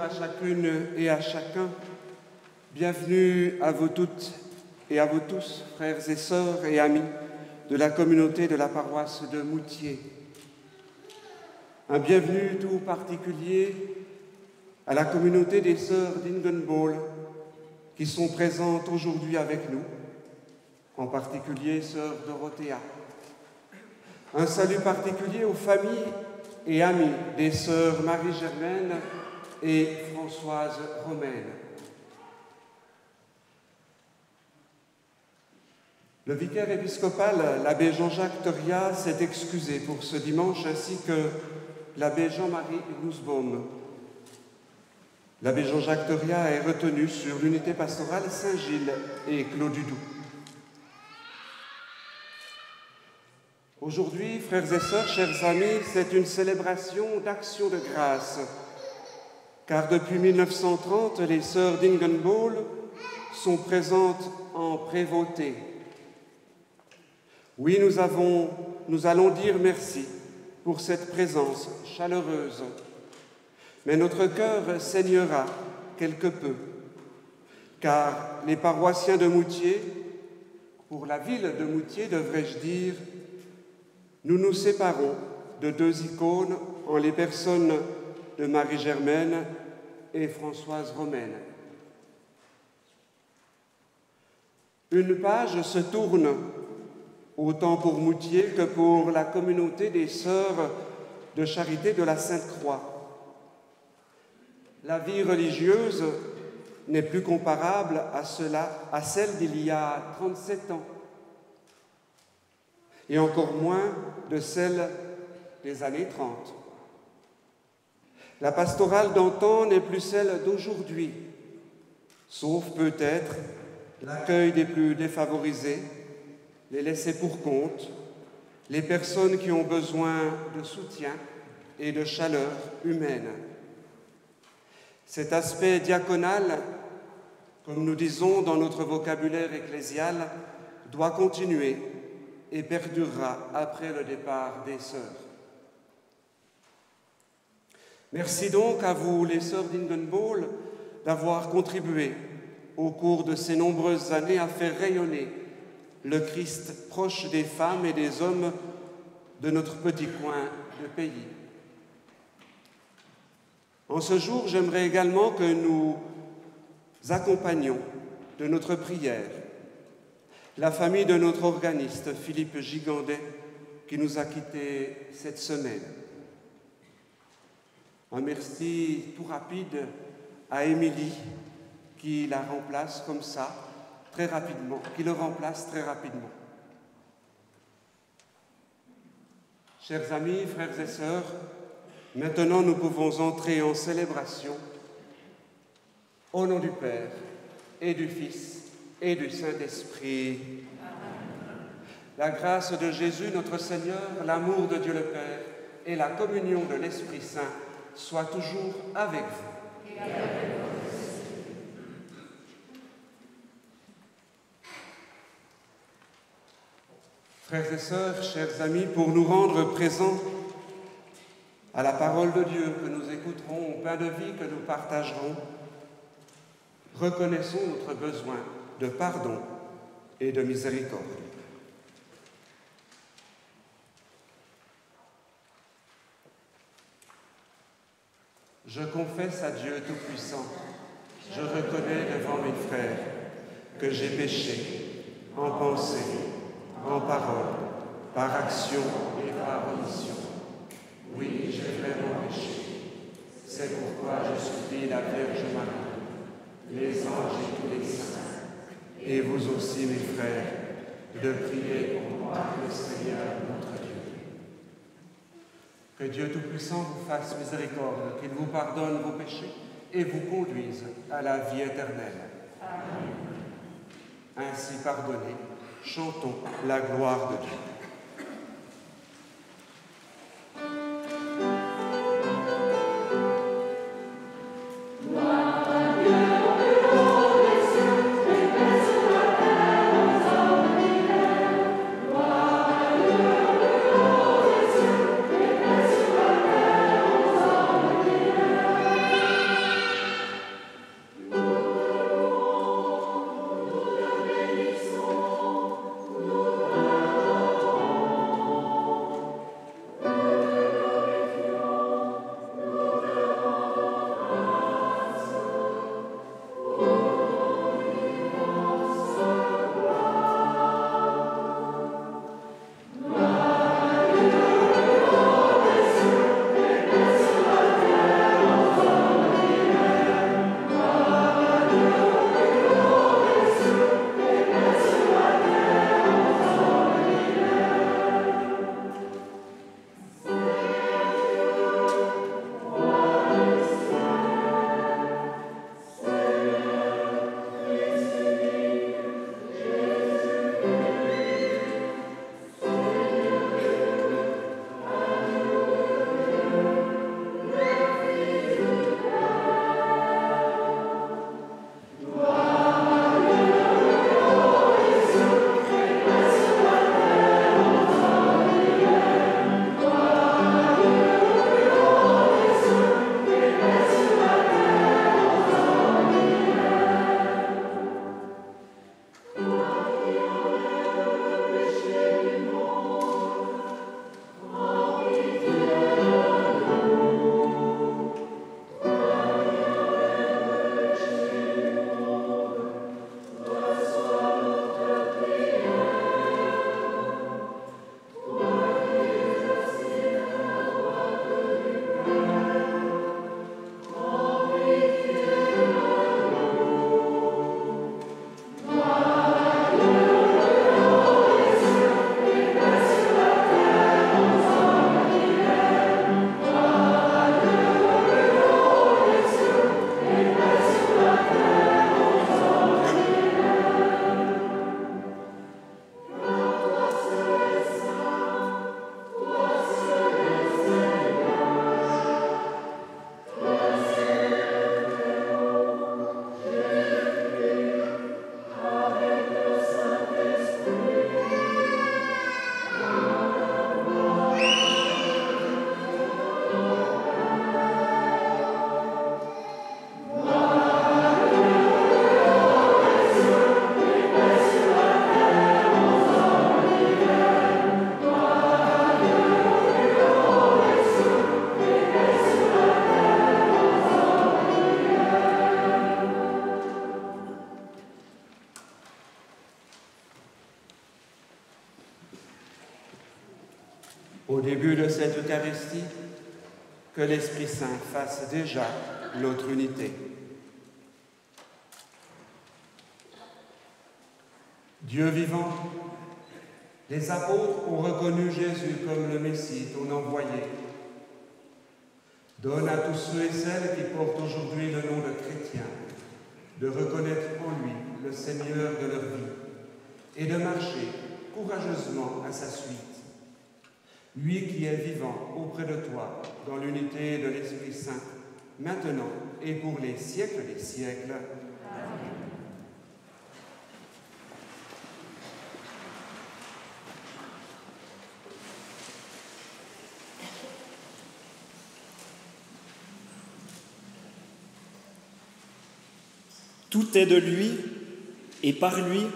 à chacune et à chacun. Bienvenue à vous toutes et à vous tous, frères et sœurs et amis de la communauté de la paroisse de Moutier. Un bienvenue tout particulier à la communauté des sœurs d'Ingenbol qui sont présentes aujourd'hui avec nous, en particulier sœur Dorothea. Un salut particulier aux familles et amis des sœurs Marie-Germaine et Françoise Romaine. Le vicaire épiscopal, l'abbé Jean-Jacques Toria, s'est excusé pour ce dimanche, ainsi que l'abbé Jean-Marie Nussbaum. L'abbé Jean-Jacques Toria est retenu sur l'unité pastorale Saint-Gilles et Clos-du-Doubs. Aujourd'hui, frères et sœurs, chers amis, c'est une célébration d'action de grâce, car depuis 1930, les sœurs d'Ingenbol sont présentes en prévôté. Oui, nous allons dire merci pour cette présence chaleureuse, mais notre cœur saignera quelque peu, car les paroissiens de Moutier, pour la ville de Moutier, devrais-je dire, nous nous séparons de deux icônes en les personnes de Marie-Germaine et Françoise Romaine. Une page se tourne, autant pour Moutier que pour la communauté des sœurs de charité de la Sainte-Croix. La vie religieuse n'est plus comparable à celle d'il y a 37 ans, et encore moins de celle des années 30. La pastorale d'antan n'est plus celle d'aujourd'hui, sauf peut-être l'accueil des plus défavorisés, les laissés pour compte, les personnes qui ont besoin de soutien et de chaleur humaine. Cet aspect diaconal, comme nous disons dans notre vocabulaire ecclésial, doit continuer et perdurera après le départ des sœurs. Merci donc à vous, les sœurs d'Ingenbol, d'avoir contribué au cours de ces nombreuses années à faire rayonner le Christ proche des femmes et des hommes de notre petit coin de pays. En ce jour, j'aimerais également que nous accompagnions de notre prière la famille de notre organiste, Philippe Gigandet, qui nous a quittés cette semaine. Un merci tout rapide à Émilie, qui la remplace comme ça, très rapidement, qui le remplace très rapidement. Chers amis, frères et sœurs, maintenant nous pouvons entrer en célébration au nom du Père et du Fils et du Saint-Esprit. La grâce de Jésus, notre Seigneur, l'amour de Dieu le Père et la communion de l'Esprit Saint soient toujours avec vous. Et avec votre esprit. Frères et sœurs, chers amis, pour nous rendre présents à la parole de Dieu que nous écouterons, au pain de vie que nous partagerons, reconnaissons notre besoin de pardon et de miséricorde. Je confesse à Dieu Tout-Puissant, je reconnais devant mes frères que j'ai péché en pensée, en parole, par action et par omission. Oui, j'ai vraiment péché. C'est pourquoi je supplie la Vierge Marie, les anges et tous les saints, et vous aussi, mes frères, de prier pour moi, le Seigneur, notre Dieu. Que Dieu Tout-Puissant vous fasse miséricorde, qu'il vous pardonne vos péchés et vous conduise à la vie éternelle. Amen. Ainsi pardonnés, chantons la gloire de Dieu. Au début de cette Eucharistie, que l'Esprit Saint fasse déjà notre unité. Dieu vivant, les apôtres ont reconnu Jésus comme le Messie, ton envoyé. Donne à tous ceux et celles qui portent aujourd'hui le nom de chrétiens de reconnaître en lui le Seigneur de leur vie et de marcher courageusement à sa suite. Lui qui est vivant auprès de toi dans l'unité de l'Esprit Saint, maintenant et pour les siècles des siècles. Amen. Tout est de lui, et par lui,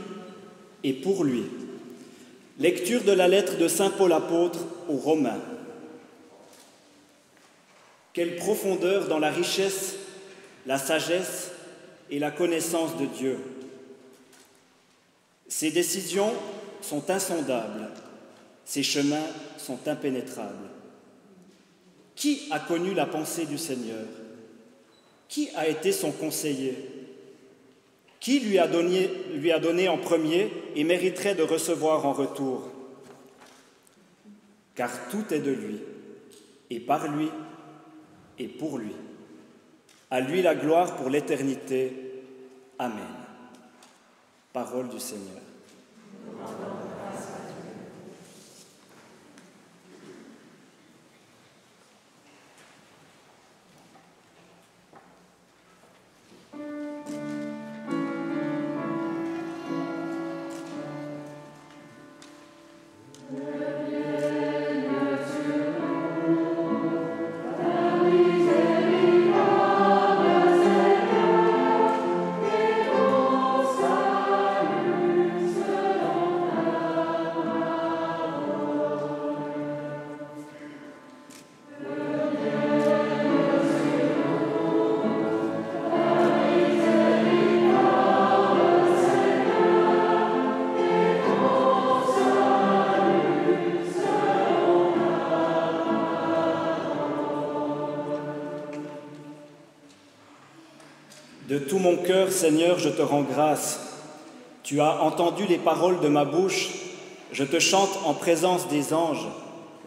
et pour lui. Lecture de la lettre de saint Paul apôtre aux Romains. Quelle profondeur dans la richesse, la sagesse et la connaissance de Dieu. Ses décisions sont insondables, ses chemins sont impénétrables. Qui a connu la pensée du Seigneur? Qui a été son conseiller? Qui lui a donné en premier et mériterait de recevoir en retour? Car tout est de lui, et par lui, et pour lui. À lui la gloire pour l'éternité. Amen. Parole du Seigneur. De tout mon cœur, Seigneur, je te rends grâce. Tu as entendu les paroles de ma bouche. Je te chante en présence des anges.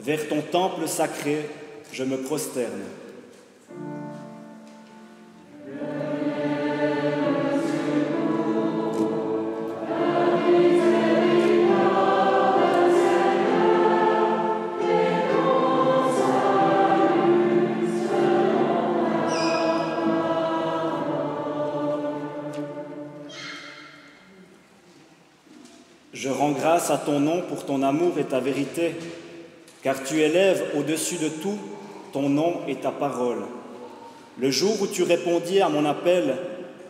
Vers ton temple sacré, je me prosterne. Je rends grâce à ton nom pour ton amour et ta vérité, car tu élèves au-dessus de tout ton nom et ta parole. Le jour où tu répondis à mon appel,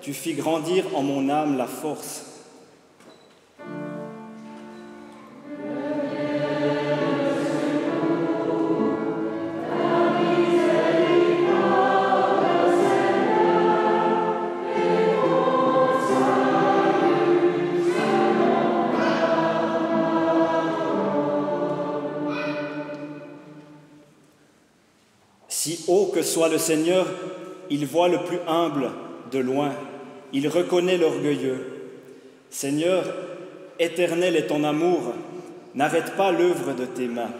tu fis grandir en mon âme la force. Si haut que soit le Seigneur, il voit le plus humble de loin, il reconnaît l'orgueilleux. Seigneur, éternel est ton amour, n'arrête pas l'œuvre de tes mains.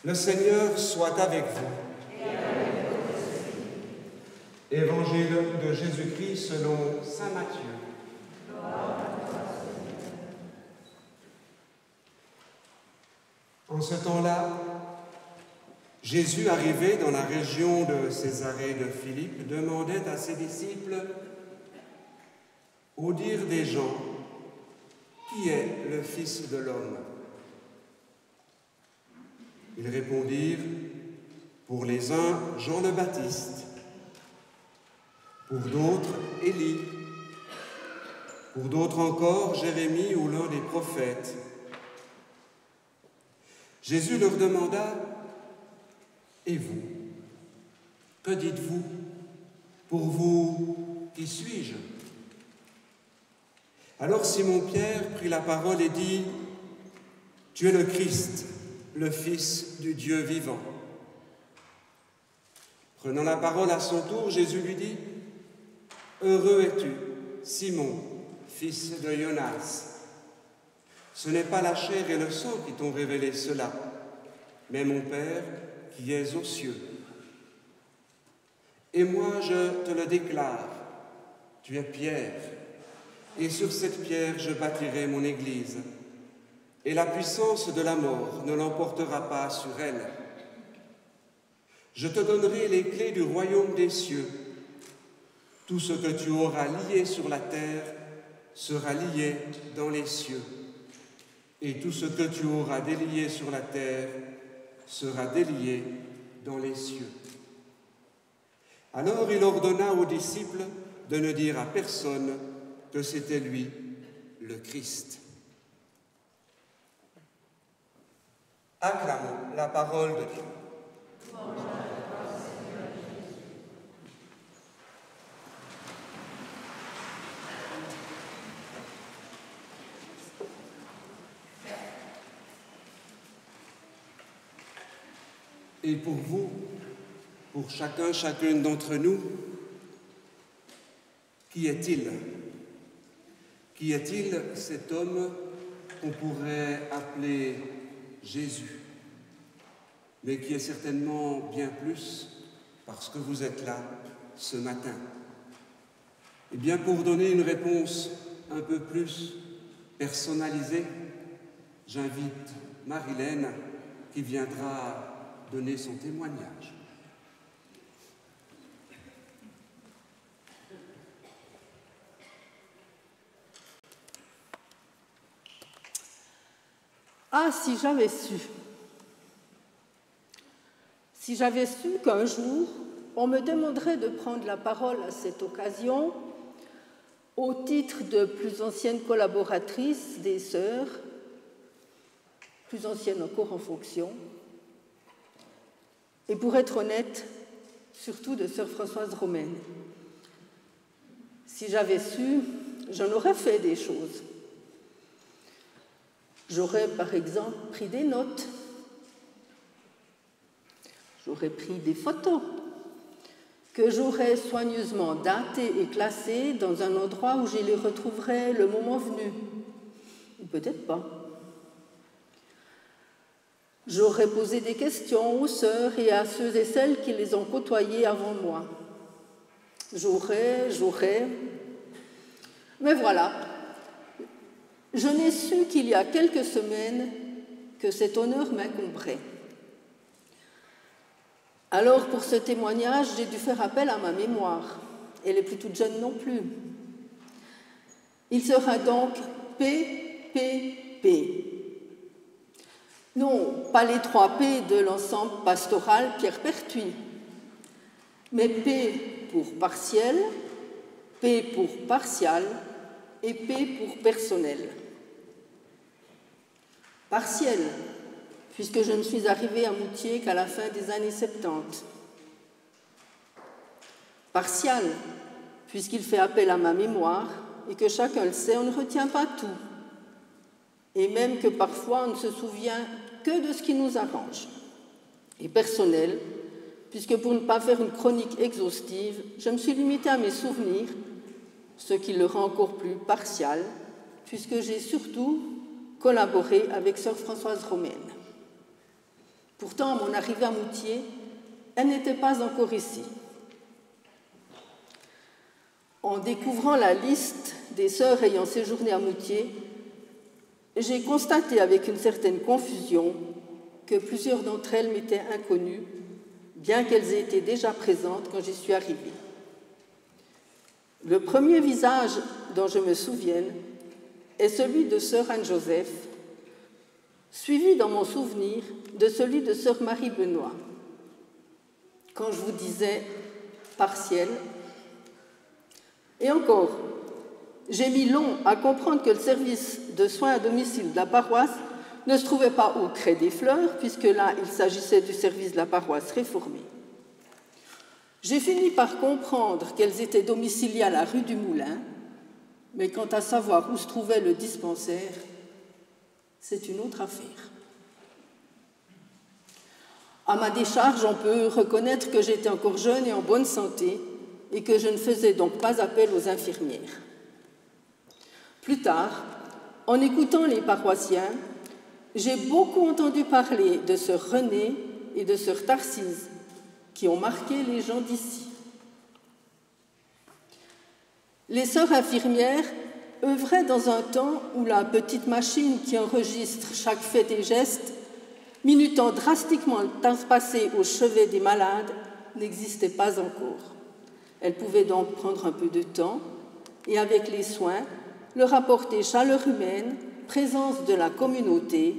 Le Seigneur soit avec vous. Et avec votre esprit. Évangile de Jésus-Christ selon saint Matthieu. Gloire à toi, Seigneur. En ce temps-là, Jésus, arrivé dans la région de Césarée de Philippe, demandait à ses disciples, au dire des gens, qui est le Fils de l'homme? Ils répondirent, pour les uns, Jean le Baptiste, pour d'autres, Élie, pour d'autres encore, Jérémie ou l'un des prophètes. Jésus leur demanda, et vous, que dites-vous? Pour vous, qui suis-je? Alors Simon-Pierre prit la parole et dit, tu es le Christ, le Fils du Dieu vivant. Prenant la parole à son tour, Jésus lui dit, heureux es-tu, Simon, fils de Jonas. Ce n'est pas la chair et le sang qui t'ont révélé cela, mais mon Père qui est aux cieux. Et moi, je te le déclare, tu es Pierre, et sur cette pierre je bâtirai mon Église, et la puissance de la mort ne l'emportera pas sur elle. Je te donnerai les clés du royaume des cieux. Tout ce que tu auras lié sur la terre sera lié dans les cieux, et tout ce que tu auras délié sur la terre sera délié dans les cieux. Alors il ordonna aux disciples de ne dire à personne que c'était lui, le Christ. Acclamons la parole de Dieu. Et pour vous, pour chacun, chacune d'entre nous, qui est-il? Qui est-il cet homme qu'on pourrait appeler Jésus, mais qui est certainement bien plus parce que vous êtes là ce matin? Eh bien, pour donner une réponse un peu plus personnalisée, j'invite Marilène qui viendra donner son témoignage. Ah, si j'avais su qu'un jour, on me demanderait de prendre la parole à cette occasion, au titre de plus ancienne collaboratrice des sœurs, plus ancienne encore en fonction, et pour être honnête, surtout de sœur Françoise Romaine. Si j'avais su, j'en aurais fait des choses. J'aurais, par exemple, pris des notes. J'aurais pris des photos que j'aurais soigneusement datées et classées dans un endroit où je les retrouverais le moment venu. Ou peut-être pas. J'aurais posé des questions aux sœurs et à ceux et celles qui les ont côtoyées avant moi. J'aurais... Mais voilà. Je n'ai su qu'il y a quelques semaines que cet honneur m'incombrait. Alors, pour ce témoignage, j'ai dû faire appel à ma mémoire. Elle n'est plus toute jeune non plus. Il sera donc PPP. Non, pas les 3 P de l'ensemble pastoral Pierre Pertuis, mais P pour partiel, P pour partial et P pour personnel. Partiel, puisque je ne suis arrivée à Moutier qu'à la fin des années 70. Partial, puisqu'il fait appel à ma mémoire et que chacun le sait, on ne retient pas tout. Et même que parfois on ne se souvient que de ce qui nous arrange. Et personnel, puisque pour ne pas faire une chronique exhaustive, je me suis limitée à mes souvenirs, ce qui le rend encore plus partial, puisque j'ai surtout collaboré avec sœur Françoise Romaine. Pourtant, à mon arrivée à Moutier, elle n'était pas encore ici. En découvrant la liste des sœurs ayant séjourné à Moutier, j'ai constaté avec une certaine confusion que plusieurs d'entre elles m'étaient inconnues, bien qu'elles aient été déjà présentes quand j'y suis arrivée. Le premier visage dont je me souvienne est celui de sœur Anne-Joseph, suivi dans mon souvenir de celui de sœur Marie-Benoît. Quand je vous disais partiel, et encore, j'ai mis long à comprendre que le service de soins à domicile de la paroisse ne se trouvait pas au Crêt des Fleurs, puisque là, il s'agissait du service de la paroisse réformée. J'ai fini par comprendre qu'elles étaient domiciliées à la rue du Moulin, mais quant à savoir où se trouvait le dispensaire, c'est une autre affaire. À ma décharge, on peut reconnaître que j'étais encore jeune et en bonne santé, et que je ne faisais donc pas appel aux infirmières. Plus tard, en écoutant les paroissiens, j'ai beaucoup entendu parler de sœur Renée et de sœur Tarcise, qui ont marqué les gens d'ici. Les sœurs infirmières œuvraient dans un temps où la petite machine qui enregistre chaque fait et geste, minutant drastiquement le temps passé au chevet des malades, n'existait pas encore. Elle pouvait donc prendre un peu de temps et, avec les soins, leur apporter chaleur humaine, présence de la communauté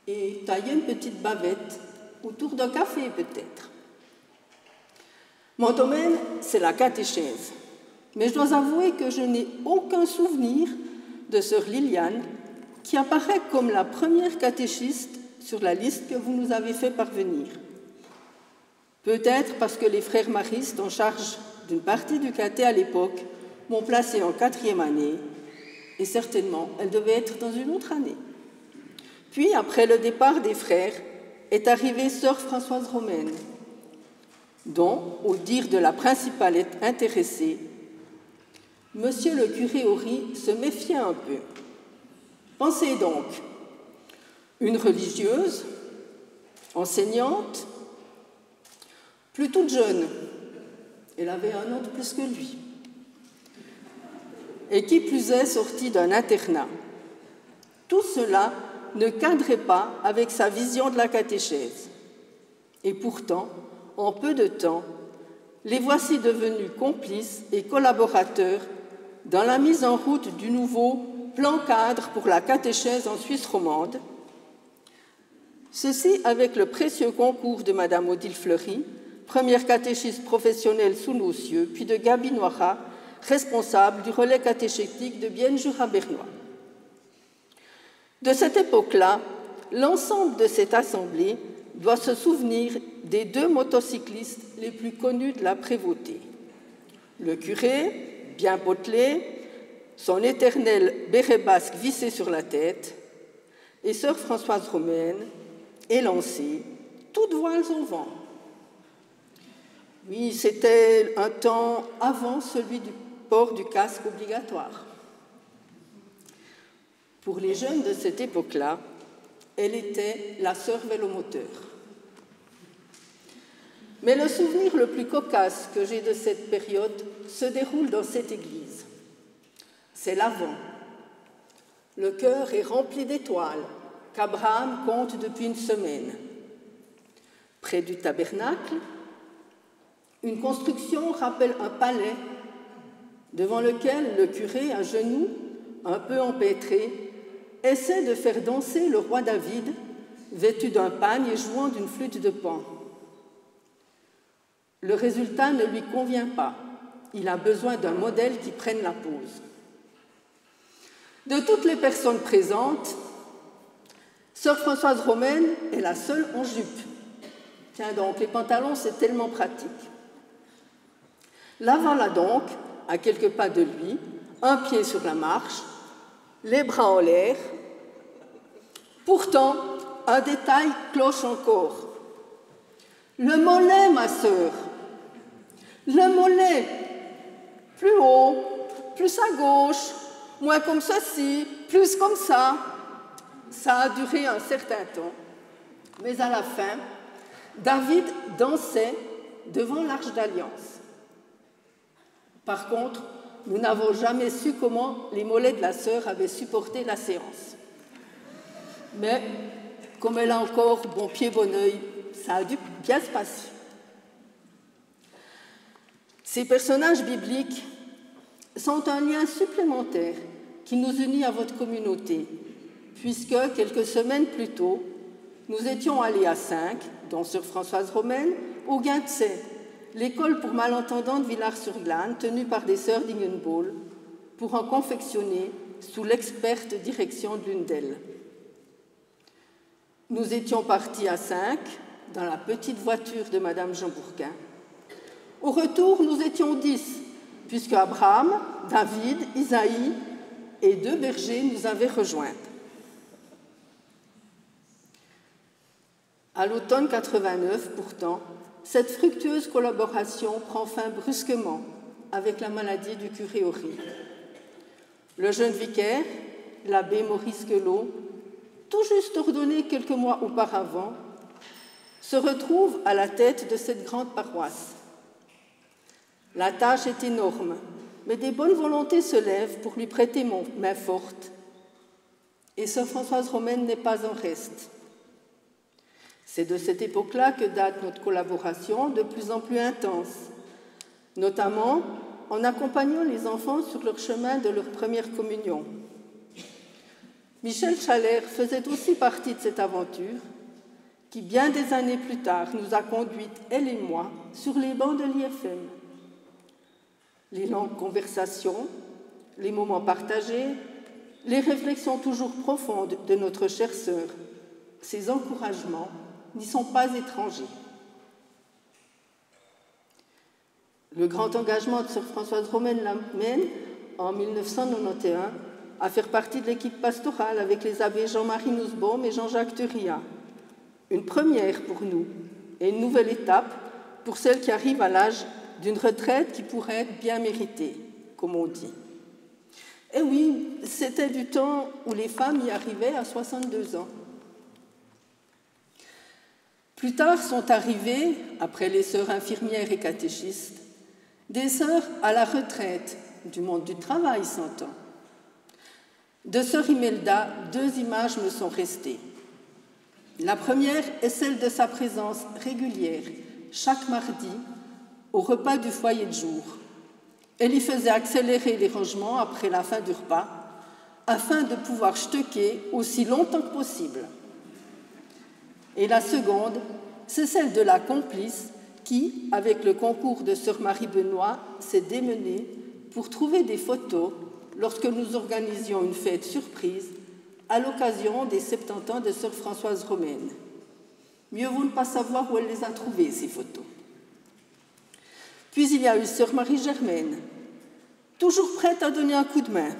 et tailler une petite bavette autour d'un café peut-être. Mon domaine, c'est la catéchèse, mais je dois avouer que je n'ai aucun souvenir de sœur Liliane, qui apparaît comme la première catéchiste sur la liste que vous nous avez fait parvenir. Peut-être parce que les frères maristes en charge d'une partie du caté à l'époque m'ont placée en 4e année, et certainement elle devait être dans une autre année. Puis, après le départ des frères, est arrivée sœur Françoise Romaine, dont, au dire de la principale intéressée, monsieur le curé Horry se méfiait un peu. Pensez donc, une religieuse, enseignante, plus toute jeune, elle avait un an de plus que lui, et qui plus est sortie d'un internat. Tout cela ne cadrait pas avec sa vision de la catéchèse. Et pourtant, en peu de temps, les voici devenus complices et collaborateurs dans la mise en route du nouveau plan cadre pour la catéchèse en Suisse romande, ceci avec le précieux concours de Madame Odile Fleury, première catéchiste professionnelle sous nos cieux, puis de Gabi Noira, responsable du relais catéchétique de Bienne-Jura-Bernois. De cette époque-là, l'ensemble de cette assemblée doit se souvenir des 2 motocyclistes les plus connus de la prévôté. Le curé, bien potelé, son éternel béret basque vissé sur la tête, et sœur Françoise Romaine, élancée, toutes voiles au vent. Oui, c'était un temps avant celui du port du casque obligatoire. Pour les jeunes de cette époque-là, elle était la sœur vélomoteur. Mais le souvenir le plus cocasse que j'ai de cette période se déroule dans cette église. C'est l'Avent. Le chœur est rempli d'étoiles qu'Abraham compte depuis une semaine. Près du tabernacle, une construction rappelle un palais devant lequel le curé, à genoux, un peu empêtré, essaie de faire danser le roi David, vêtu d'un pagne et jouant d'une flûte de Pan. Le résultat ne lui convient pas. Il a besoin d'un modèle qui prenne la pose. De toutes les personnes présentes, sœur Françoise Romaine est la seule en jupe. Tiens donc, les pantalons, c'est tellement pratique. La voilà donc, à quelques pas de lui, un pied sur la marche, les bras en l'air. Pourtant, un détail cloche encore. Le mollet, ma sœur. Le mollet. Plus haut, plus à gauche, moins comme ceci, plus comme ça. Ça a duré un certain temps. Mais à la fin, David dansait devant l'Arche d'Alliance. Par contre, nous n'avons jamais su comment les mollets de la sœur avaient supporté la séance. Mais, comme elle a encore bon pied, bon œil, ça a dû bien se passer. Ces personnages bibliques sont un lien supplémentaire qui nous unit à votre communauté, puisque quelques semaines plus tôt, nous étions allés à 5, dont sœur Françoise Romaine, au Guintsay, l'école pour malentendants de Villars-sur-Glâne, tenue par des sœurs d'Ingenbol, pour en confectionner sous l'experte direction de l'une d'elles. Nous étions partis à 5, dans la petite voiture de Madame Jean Bourquin. Au retour, nous étions 10, puisque Abraham, David, Isaïe et 2 bergers nous avaient rejoints. À l'automne 89, pourtant, cette fructueuse collaboration prend fin brusquement avec la maladie du curé Horry. Le jeune vicaire, l'abbé Maurice Quelot, tout juste ordonné quelques mois auparavant, se retrouve à la tête de cette grande paroisse. La tâche est énorme, mais des bonnes volontés se lèvent pour lui prêter main forte. Et sœur Françoise Romaine n'est pas en reste. C'est de cette époque-là que date notre collaboration de plus en plus intense, notamment en accompagnant les enfants sur leur chemin de leur première communion. Michel Chalère faisait aussi partie de cette aventure qui, bien des années plus tard, nous a conduites, elle et moi, sur les bancs de l'IFM. Les longues conversations, les moments partagés, les réflexions toujours profondes de notre chère sœur, ces encouragements n'y sont pas étrangers. Le grand engagement de sœur Françoise Romaine l'amène, en 1991, à faire partie de l'équipe pastorale avec les abbés Jean-Marie Nussbaum et Jean-Jacques Thuria. Une première pour nous et une nouvelle étape pour celles qui arrivent à l'âge d'une retraite qui pourrait être bien méritée, comme on dit. Et oui, c'était du temps où les femmes y arrivaient à 62 ans. Plus tard sont arrivées, après les sœurs infirmières et catéchistes, des sœurs à la retraite, du monde du travail, s'entend. De sœur Imelda, 2 images me sont restées. La première est celle de sa présence régulière, chaque mardi, au repas du foyer de jour. Elle y faisait accélérer les rangements après la fin du repas, afin de pouvoir stocker aussi longtemps que possible. Et la seconde, c'est celle de la complice qui, avec le concours de sœur Marie Benoît, s'est démenée pour trouver des photos lorsque nous organisions une fête surprise à l'occasion des 70 ans de sœur Françoise Romaine. Mieux vaut ne pas savoir où elle les a trouvées, ces photos. Puis il y a eu sœur Marie-Germaine, toujours prête à donner un coup de main,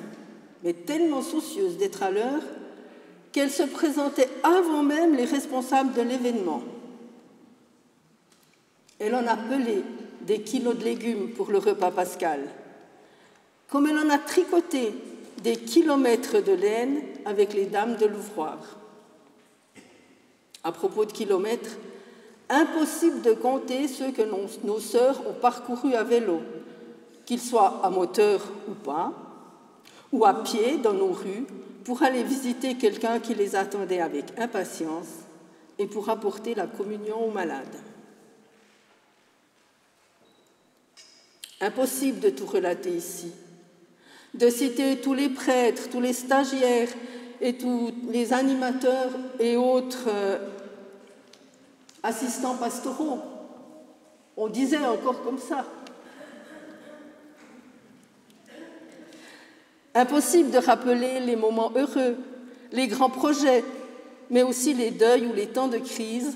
mais tellement soucieuse d'être à l'heure qu'elle se présentait avant même les responsables de l'événement. Elle en a pelé des kilos de légumes pour le repas pascal, comme elle en a tricoté des kilomètres de laine avec les dames de l'ouvroir. À propos de kilomètres, impossible de compter ceux que nos sœurs ont parcourus à vélo, qu'ils soient à moteur ou pas, ou à pied dans nos rues, pour aller visiter quelqu'un qui les attendait avec impatience et pour apporter la communion aux malades. Impossible de tout relater ici, de citer tous les prêtres, tous les stagiaires et tous les animateurs et autres assistants pastoraux. On disait encore comme ça. Impossible de rappeler les moments heureux, les grands projets, mais aussi les deuils ou les temps de crise,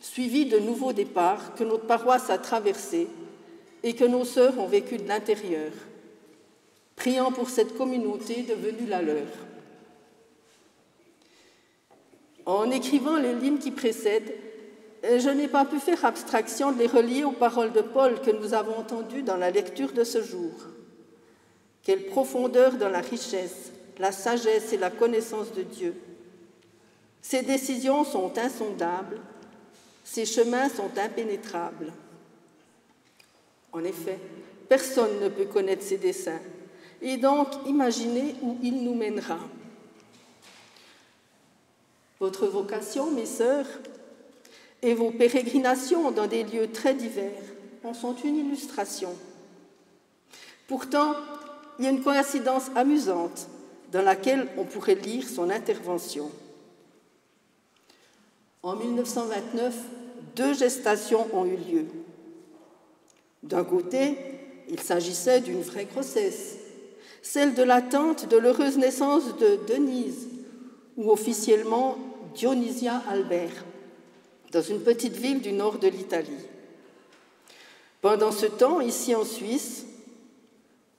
suivis de nouveaux départs que notre paroisse a traversés et que nos sœurs ont vécu de l'intérieur, priant pour cette communauté devenue la leur. En écrivant les lignes qui précèdent, je n'ai pas pu faire abstraction de les relier aux paroles de Paul que nous avons entendues dans la lecture de ce jour. Quelle profondeur dans la richesse, la sagesse et la connaissance de Dieu. Ses décisions sont insondables, ses chemins sont impénétrables. En effet, personne ne peut connaître ses desseins, et donc imaginer où il nous mènera. Votre vocation, mes sœurs, et vos pérégrinations dans des lieux très divers en sont une illustration. Pourtant, il y a une coïncidence amusante dans laquelle on pourrait lire son intervention. En 1929, 2 gestations ont eu lieu. D'un côté, il s'agissait d'une vraie grossesse, celle de l'attente de l'heureuse naissance de Denise, ou officiellement Dionysia Albert, dans une petite ville du nord de l'Italie. Pendant ce temps, ici en Suisse,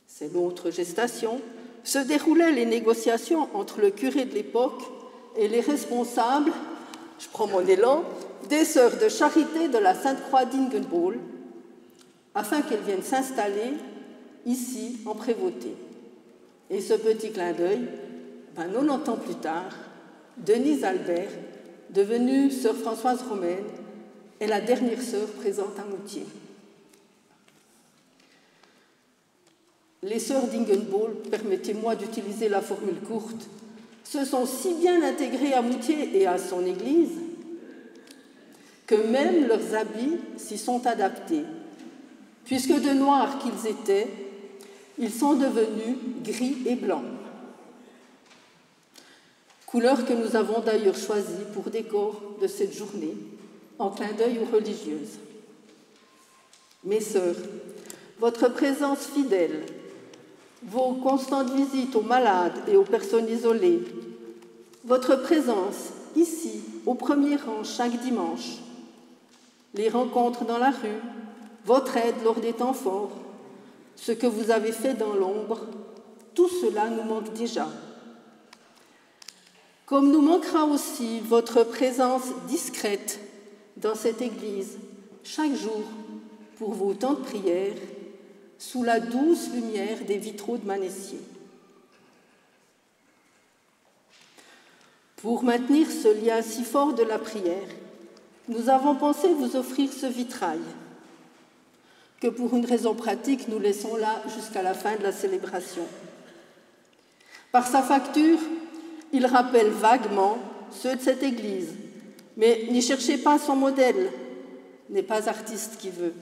c'est l'autre gestation, se déroulaient les négociations entre le curé de l'époque et les responsables, je prends mon élan, des sœurs de charité de la Sainte-Croix d'Ingenbohl, afin qu'elles viennent s'installer ici en prévôté. Et ce petit clin d'œil, 90 ans plus tard, Denise Albert, devenue sœur Françoise Romaine, est la dernière sœur présente à Moutier. Les sœurs d'Ingenbohl, permettez-moi d'utiliser la formule courte, se sont si bien intégrées à Moutier et à son église que même leurs habits s'y sont adaptés, puisque de noirs qu'ils étaient, ils sont devenus gris et blancs. Couleur que nous avons d'ailleurs choisie pour décor de cette journée, en clin d'œil aux religieuses. Mes sœurs, votre présence fidèle, vos constantes visites aux malades et aux personnes isolées, votre présence ici, au premier rang, chaque dimanche, les rencontres dans la rue, votre aide lors des temps forts, ce que vous avez fait dans l'ombre, tout cela nous manque déjà. Comme nous manquera aussi votre présence discrète dans cette église, chaque jour, pour vos temps de prière, sous la douce lumière des vitraux de Manessier. Pour maintenir ce lien si fort de la prière, nous avons pensé vous offrir ce vitrail, que pour une raison pratique, nous laissons là jusqu'à la fin de la célébration. Par sa facture, il rappelle vaguement ceux de cette église, mais n'y cherchez pas son modèle, n'est pas artiste qui veut.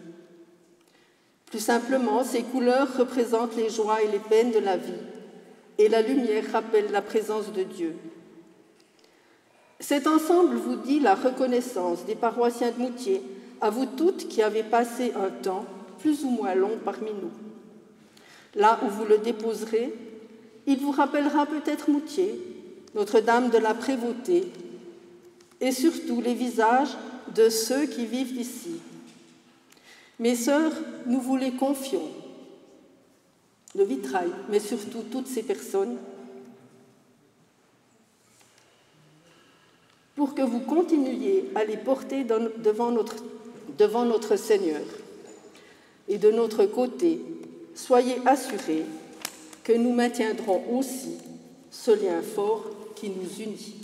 Plus simplement, ces couleurs représentent les joies et les peines de la vie, et la lumière rappelle la présence de Dieu. Cet ensemble vous dit la reconnaissance des paroissiens de Moutier, à vous toutes qui avez passé un temps plus ou moins long parmi nous. Là où vous le déposerez, il vous rappellera peut-être Moutier, Notre-Dame de la Prévôté, et surtout les visages de ceux qui vivent ici. Mes sœurs, nous vous les confions, le vitrail, mais surtout toutes ces personnes, pour que vous continuiez à les porter devant notre Seigneur. Et de notre côté, soyez assurés que nous maintiendrons aussi ce lien fort qui nous unit.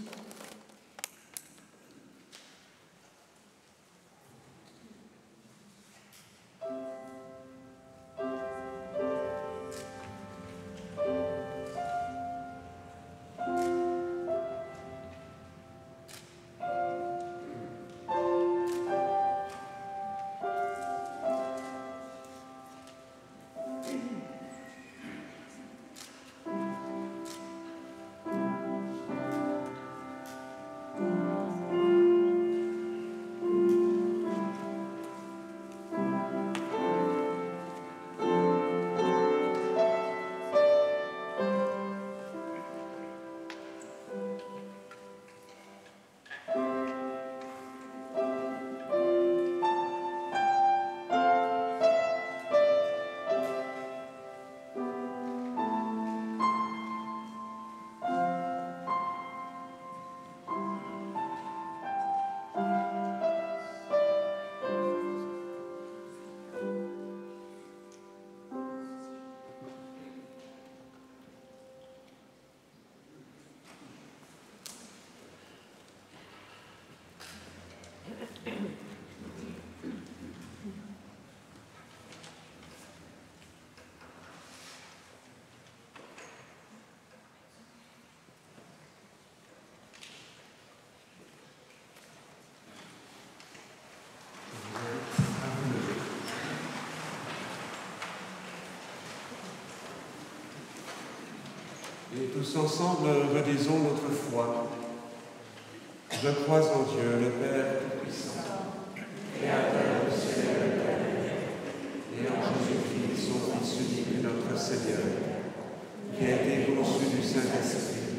Et tous ensemble, redisons notre foi. Je crois en Dieu, le Père Tout-Puissant, Créateur du ciel et de la terre, et en Jésus-Christ, son Fils unique, notre Seigneur, qui a été conçu du Saint-Esprit,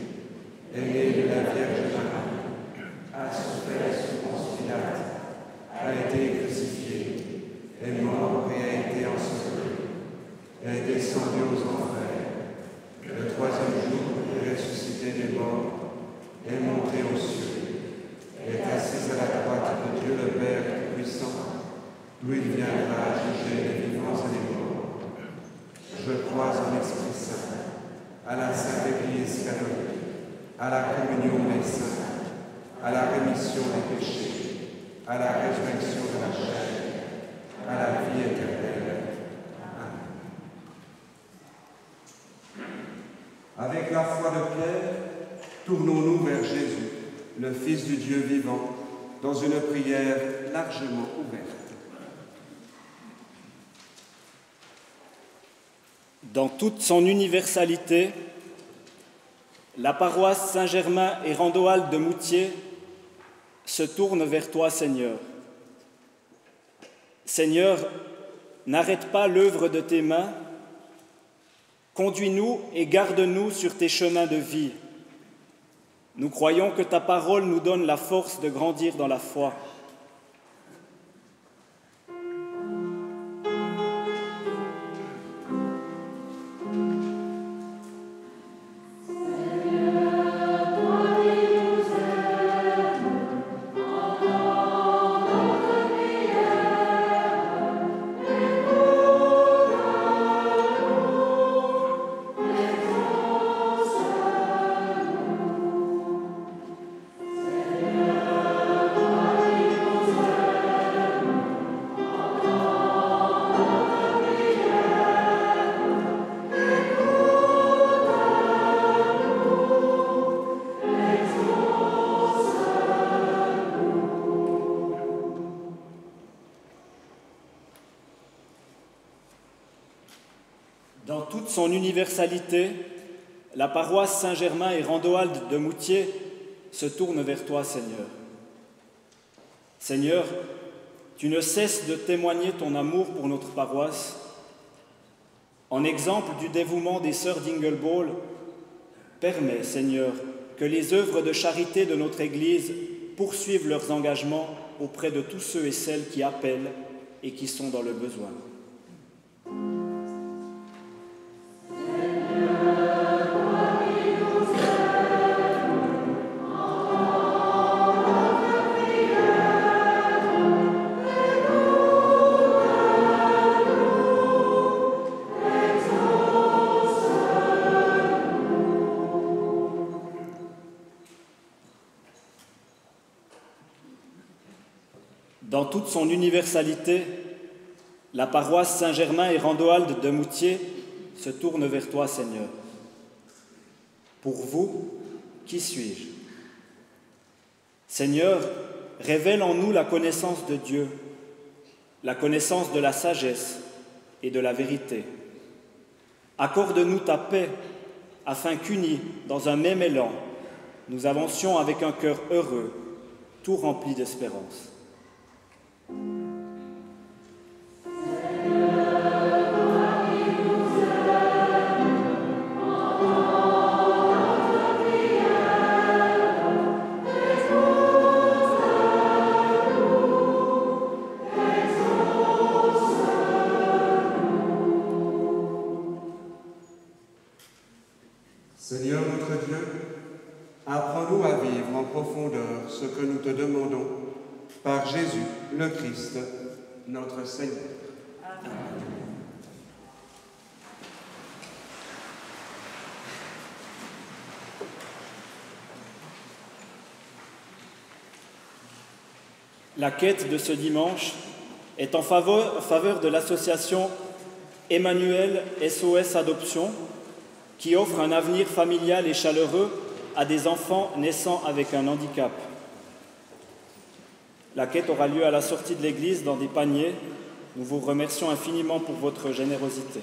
est né de la Vierge Marie, a souffert sous Ponce Pilate, a été crucifié, est mort et a été enseveli, est descendu aux enfers. Le troisième jour, est ressuscité des morts, est monté aux cieux, est assis à la droite de Dieu le Père Tout-Puissant, d'où il viendra juger les vivants et les morts. Je crois en l'Esprit Saint, à la Sainte Église catholique, à la communion des saints, à la rémission des péchés, à la résurrection de la chair, à la vie éternelle. Amen. Avec la foi de Pierre, tournons-nous vers Jésus, le Fils du Dieu vivant, dans une prière largement ouverte. Dans toute son universalité, la paroisse Saint-Germain et Randoald de Moutier se tourne vers toi, Seigneur. Seigneur, n'arrête pas l'œuvre de tes mains, conduis-nous et garde-nous sur tes chemins de vie. Nous croyons que ta parole nous donne la force de grandir dans la foi. Dans toute son universalité, la paroisse Saint-Germain et Randoald de Moutier se tourne vers toi, Seigneur. Seigneur, tu ne cesses de témoigner ton amour pour notre paroisse. En exemple du dévouement des sœurs d'Ingelball, permets, Seigneur, que les œuvres de charité de notre Église poursuivent leurs engagements auprès de tous ceux et celles qui appellent et qui sont dans le besoin. Dans toute son universalité, la paroisse Saint-Germain et Randoald de Moutier se tourne vers toi, Seigneur. Pour vous, qui suis-je? Seigneur, révèle en nous la connaissance de Dieu, la connaissance de la sagesse et de la vérité. Accorde-nous ta paix, afin qu'unis dans un même élan, nous avancions avec un cœur heureux, tout rempli d'espérance. Seigneur notre Dieu, apprends-nous à vivre en profondeur ce que nous te demandons par Jésus le Christ, notre Seigneur. Amen. La quête de ce dimanche est en faveur de l'association Emmanuel SOS Adoption, qui offre un avenir familial et chaleureux à des enfants naissant avec un handicap. La quête aura lieu à la sortie de l'église dans des paniers. Nous vous remercions infiniment pour votre générosité.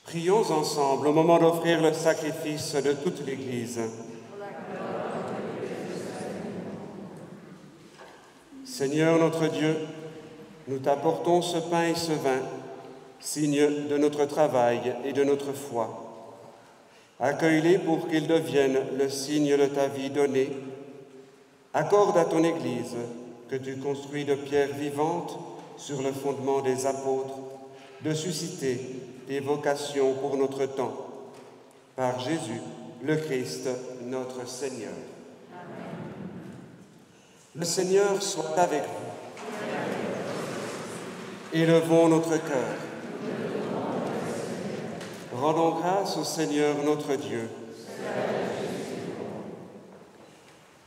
Prions ensemble au moment d'offrir le sacrifice de toute l'Église. Seigneur notre Dieu, nous t'apportons ce pain et ce vin, signe de notre travail et de notre foi. Accueille-les pour qu'ils deviennent le signe de ta vie donnée. Accorde à ton Église, que tu construis de pierres vivantes sur le fondement des apôtres, de susciter des vocations pour notre temps. Par Jésus, le Christ, notre Seigneur. Amen. Le Seigneur soit avec vous. Élevons notre cœur. Rendons grâce au Seigneur notre Dieu.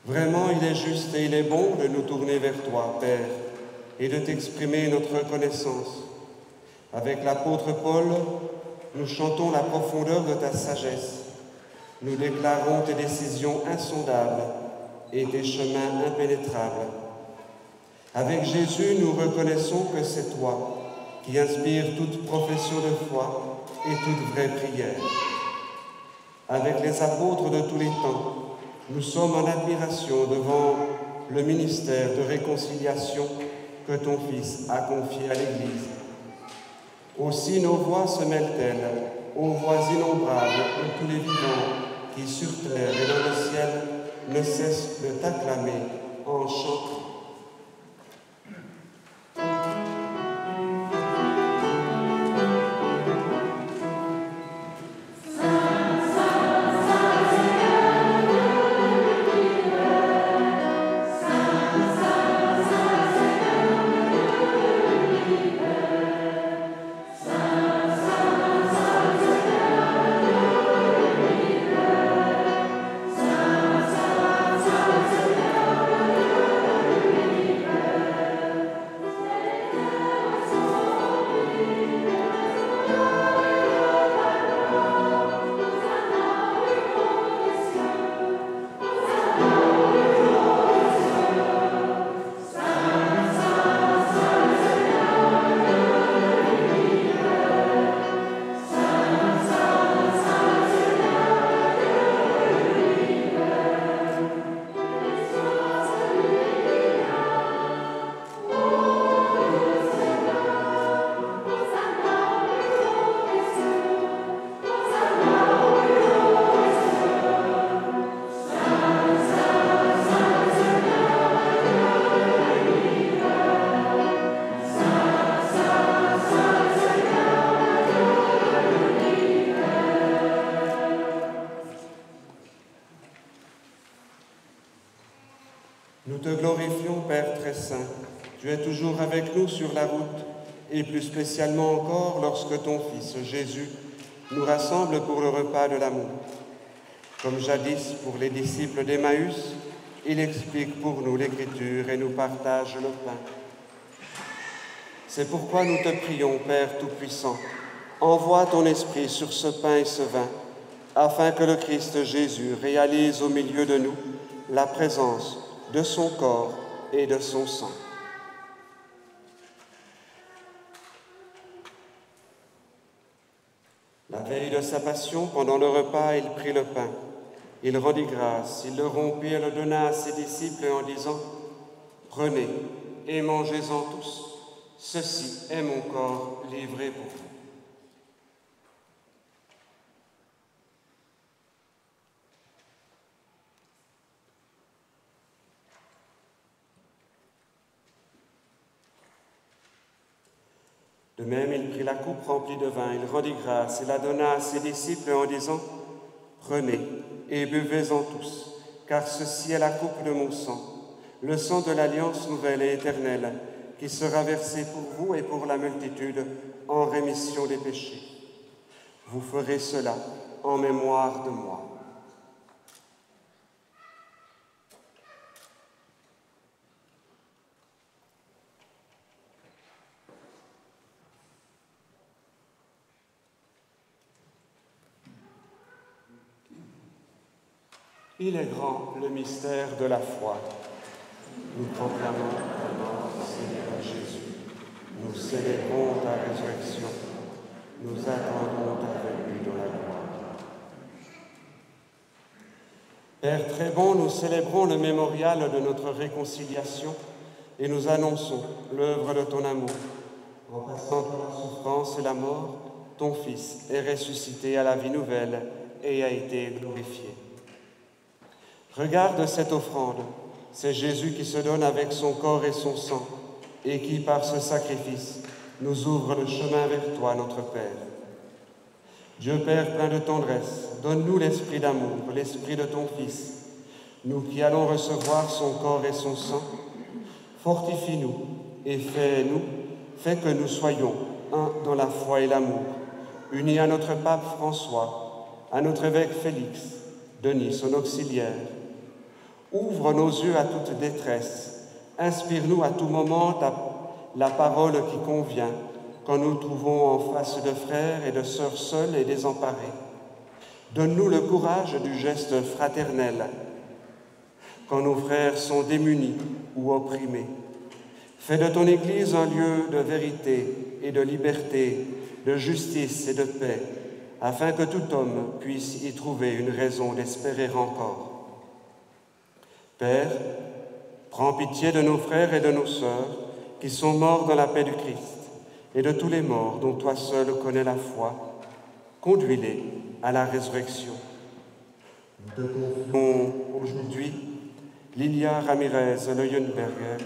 Vraiment, il est juste et il est bon de nous tourner vers toi, Père, et de t'exprimer notre reconnaissance. Avec l'apôtre Paul, nous chantons la profondeur de ta sagesse. Nous déclarons tes décisions insondables et tes chemins impénétrables. Avec Jésus, nous reconnaissons que c'est toi qui inspires toute profession de foi et toute vraie prière. Avec les apôtres de tous les temps, nous sommes en admiration devant le ministère de réconciliation que ton Fils a confié à l'Église. Aussi nos voix se mêlent-elles aux voix innombrables de tous les vivants qui sur terre et dans le ciel ne cessent de t'acclamer en chantant. Nous te glorifions, Père très saint. Tu es toujours avec nous sur la route, et plus spécialement encore lorsque ton Fils Jésus nous rassemble pour le repas de l'amour. Comme jadis pour les disciples d'Emmaüs, il explique pour nous l'Écriture et nous partage le pain. C'est pourquoi nous te prions, Père Tout-Puissant, envoie ton Esprit sur ce pain et ce vin, afin que le Christ Jésus réalise au milieu de nous la présence de son corps et de son sang. La veille de sa passion, pendant le repas, il prit le pain. Il rendit grâce, il le rompit et le donna à ses disciples en disant « Prenez et mangez-en tous, ceci est mon corps livré pour vous. » De même, il prit la coupe remplie de vin, il rendit grâce et la donna à ses disciples en disant « Prenez et buvez-en tous, car ceci est la coupe de mon sang, le sang de l'alliance nouvelle et éternelle, qui sera versé pour vous et pour la multitude en rémission des péchés. Vous ferez cela en mémoire de moi. » Il est grand le mystère de la foi. Nous proclamons ta mort, Seigneur Jésus. Nous célébrons ta résurrection. Nous attendons ta venue. dans la gloire. Père très bon, nous célébrons le mémorial de notre réconciliation et nous annonçons l'œuvre de ton amour. En passant par la souffrance et la mort, ton Fils est ressuscité à la vie nouvelle et a été glorifié. Regarde cette offrande, c'est Jésus qui se donne avec son corps et son sang et qui, par ce sacrifice, nous ouvre le chemin vers toi, notre Père. Dieu Père plein de tendresse, donne-nous l'esprit d'amour, l'esprit de ton Fils. Nous qui allons recevoir son corps et son sang, fortifie-nous et fais que nous soyons un dans la foi et l'amour, unis à notre pape François, à notre évêque Félix, Denis, son auxiliaire. Ouvre nos yeux à toute détresse, inspire-nous à tout moment la parole qui convient quand nous nous trouvons en face de frères et de sœurs seuls et désemparés. Donne-nous le courage du geste fraternel quand nos frères sont démunis ou opprimés. Fais de ton Église un lieu de vérité et de liberté, de justice et de paix, afin que tout homme puisse y trouver une raison d'espérer encore. Père, prends pitié de nos frères et de nos sœurs qui sont morts dans la paix du Christ et de tous les morts dont toi seul connais la foi. Conduis-les à la résurrection. Nous te confions aujourd'hui Lilia Ramirez Leuenberger,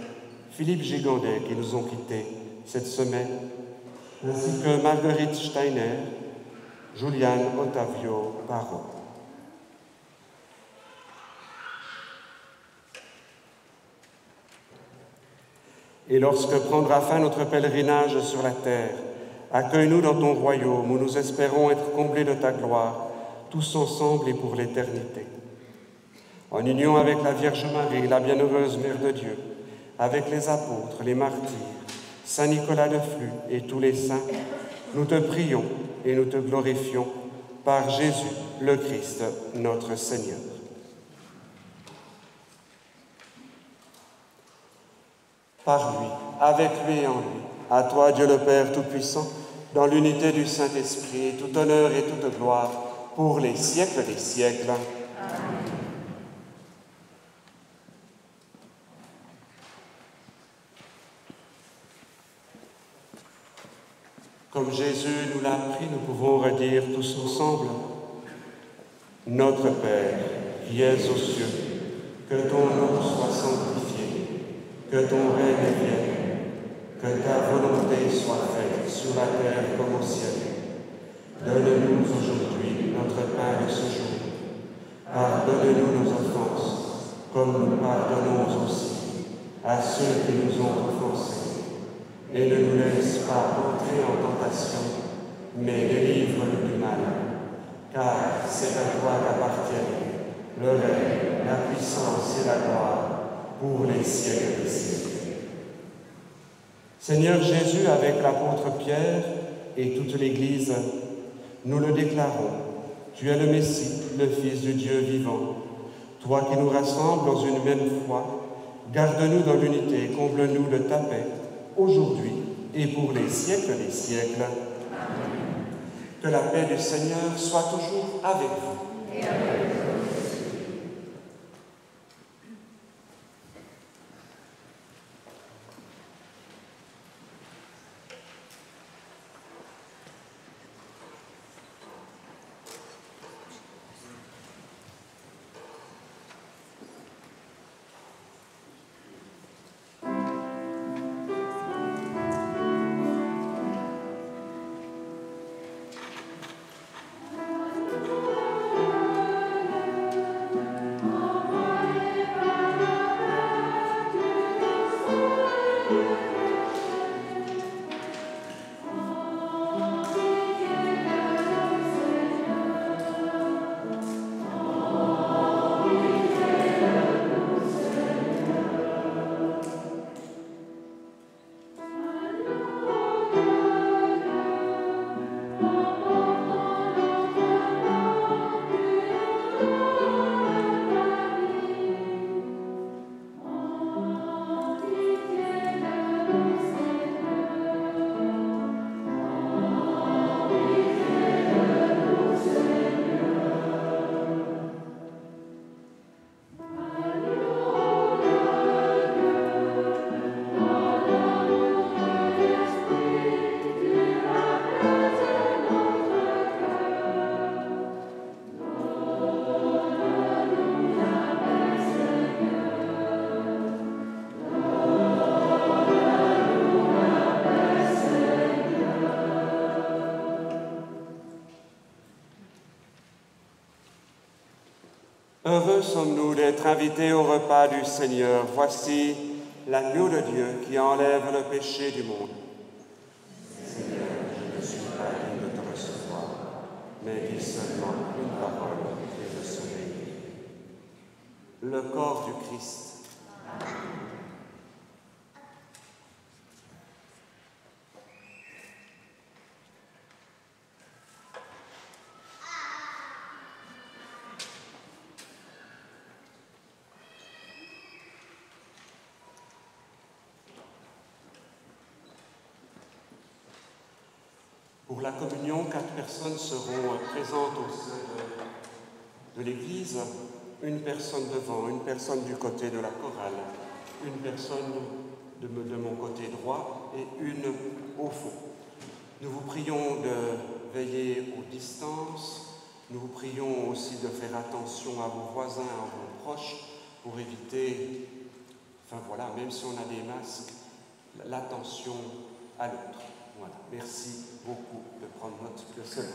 Philippe Gigandet qui nous ont quittés cette semaine, ainsi que Marguerite Steiner, Julian Ottavio Barro. Et lorsque prendra fin notre pèlerinage sur la terre, accueille-nous dans ton royaume où nous espérons être comblés de ta gloire, tous ensemble et pour l'éternité. En union avec la Vierge Marie, la bienheureuse Mère de Dieu, avec les apôtres, les martyrs, Saint Nicolas de Flux et tous les saints, nous te prions et nous te glorifions par Jésus, le Christ, notre Seigneur. Par lui, avec lui et en lui, à toi Dieu le Père Tout-Puissant, dans l'unité du Saint-Esprit, tout honneur et toute gloire, pour les siècles des siècles. Amen. Comme Jésus nous l'a appris, nous pouvons redire tous ensemble: Notre Père, qui es aux cieux, que ton nom soit sanctifié, que ton règne vienne, que ta volonté soit faite sur la terre comme au ciel. Donne-nous aujourd'hui notre pain de ce jour. Pardonne-nous nos offenses, comme nous pardonnons aussi à ceux qui nous ont offensés. Et ne nous laisse pas entrer en tentation, mais délivre-nous du mal. Car c'est à toi qu'appartiennent le règne, la puissance et la gloire pour les siècles des siècles. Seigneur Jésus, avec l'apôtre Pierre et toute l'Église, nous le déclarons. Tu es le Messie, le Fils du Dieu vivant. Toi qui nous rassembles dans une même foi, garde-nous dans l'unité, comble-nous de ta paix, aujourd'hui et pour les siècles des siècles. Amen. Que la paix du Seigneur soit toujours avec vous. Et avec vous. d'être invités au repas du Seigneur. Voici l'agneau de Dieu qui enlève le péché du monde. Seigneur, je ne suis pas digne de te recevoir, mais dis seulement une parole et je serai guéri. Le corps du Christ. Pour la communion, 4 personnes seront présentes au sein de l'Église. Une personne devant, une personne du côté de la chorale, une personne de mon côté droit et une au fond. Nous vous prions de veiller aux distances. Nous vous prions aussi de faire attention à vos voisins, à vos proches, pour éviter, même si on a des masques, l'attention à l'autre. Voilà. Merci beaucoup de prendre note de cela.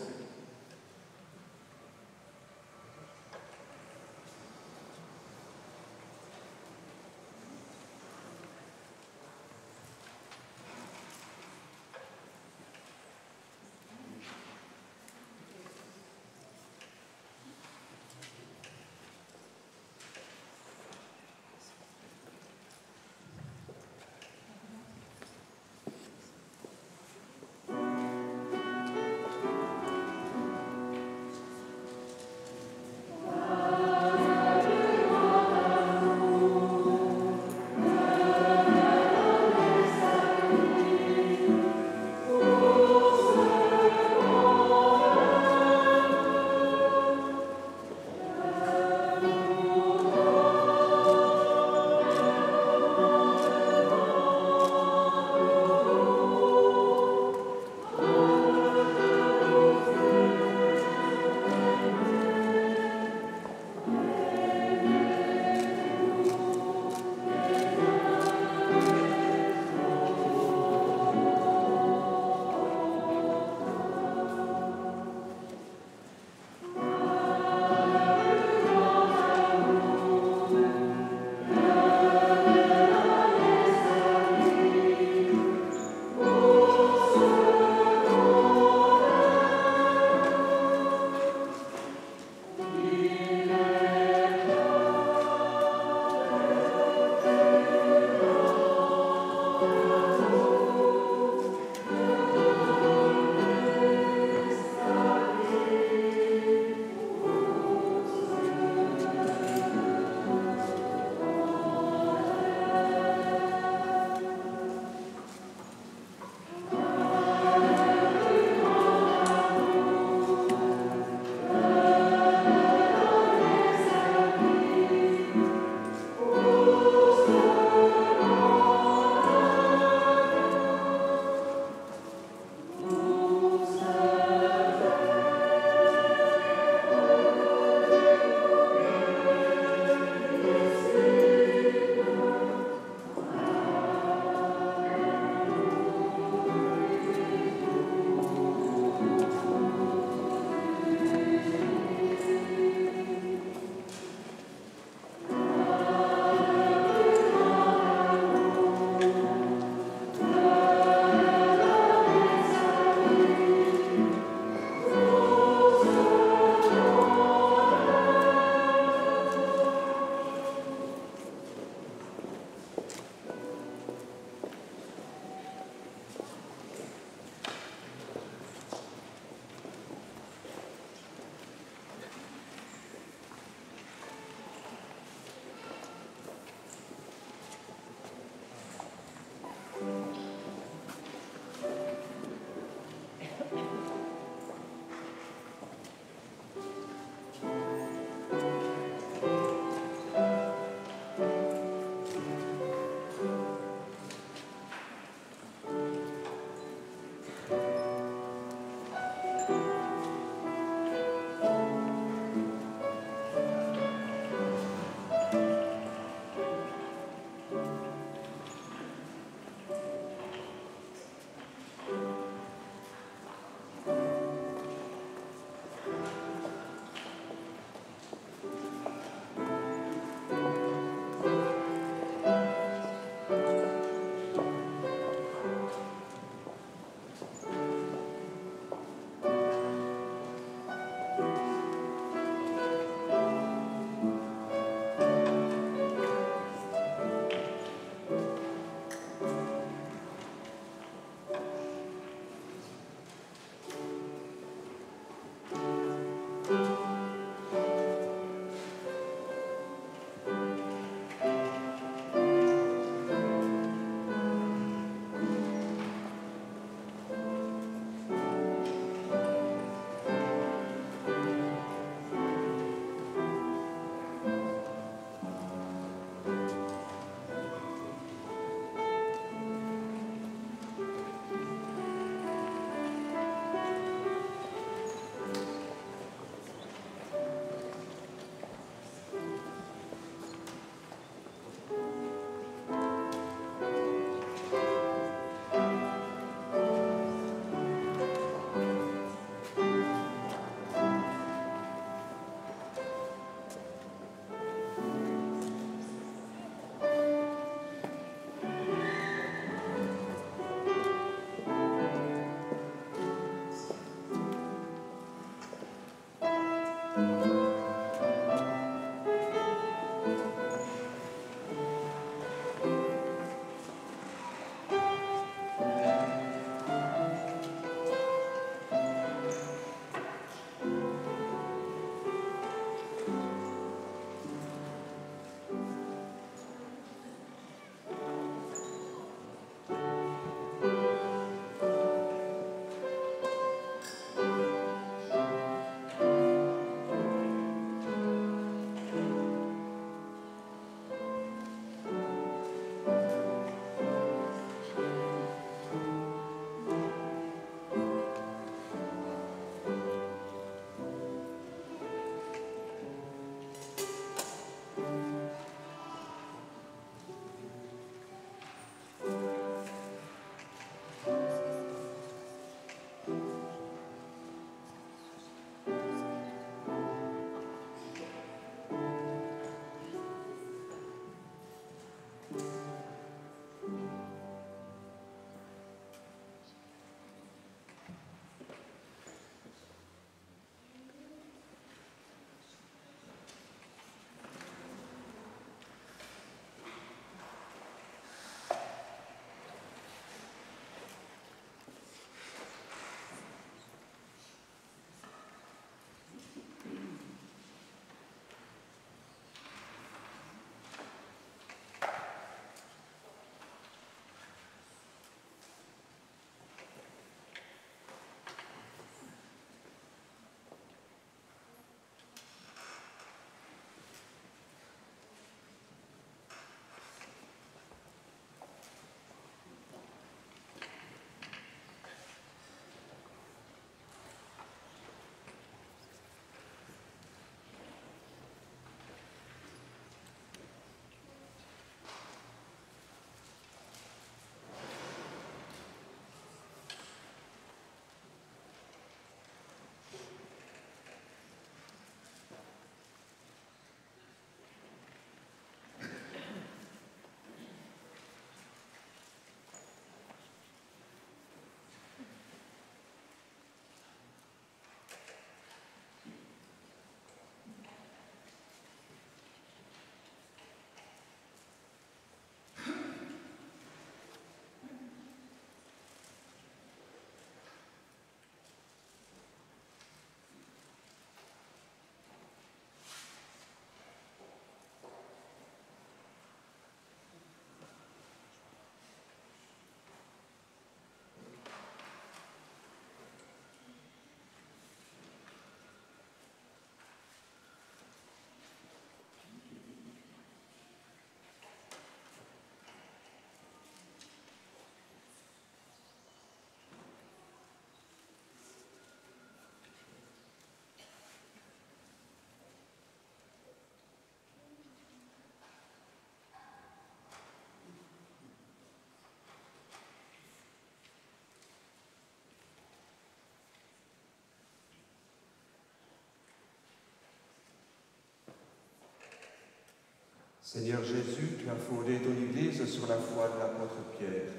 Seigneur Jésus, tu as fondé ton Église sur la foi de l'apôtre Pierre.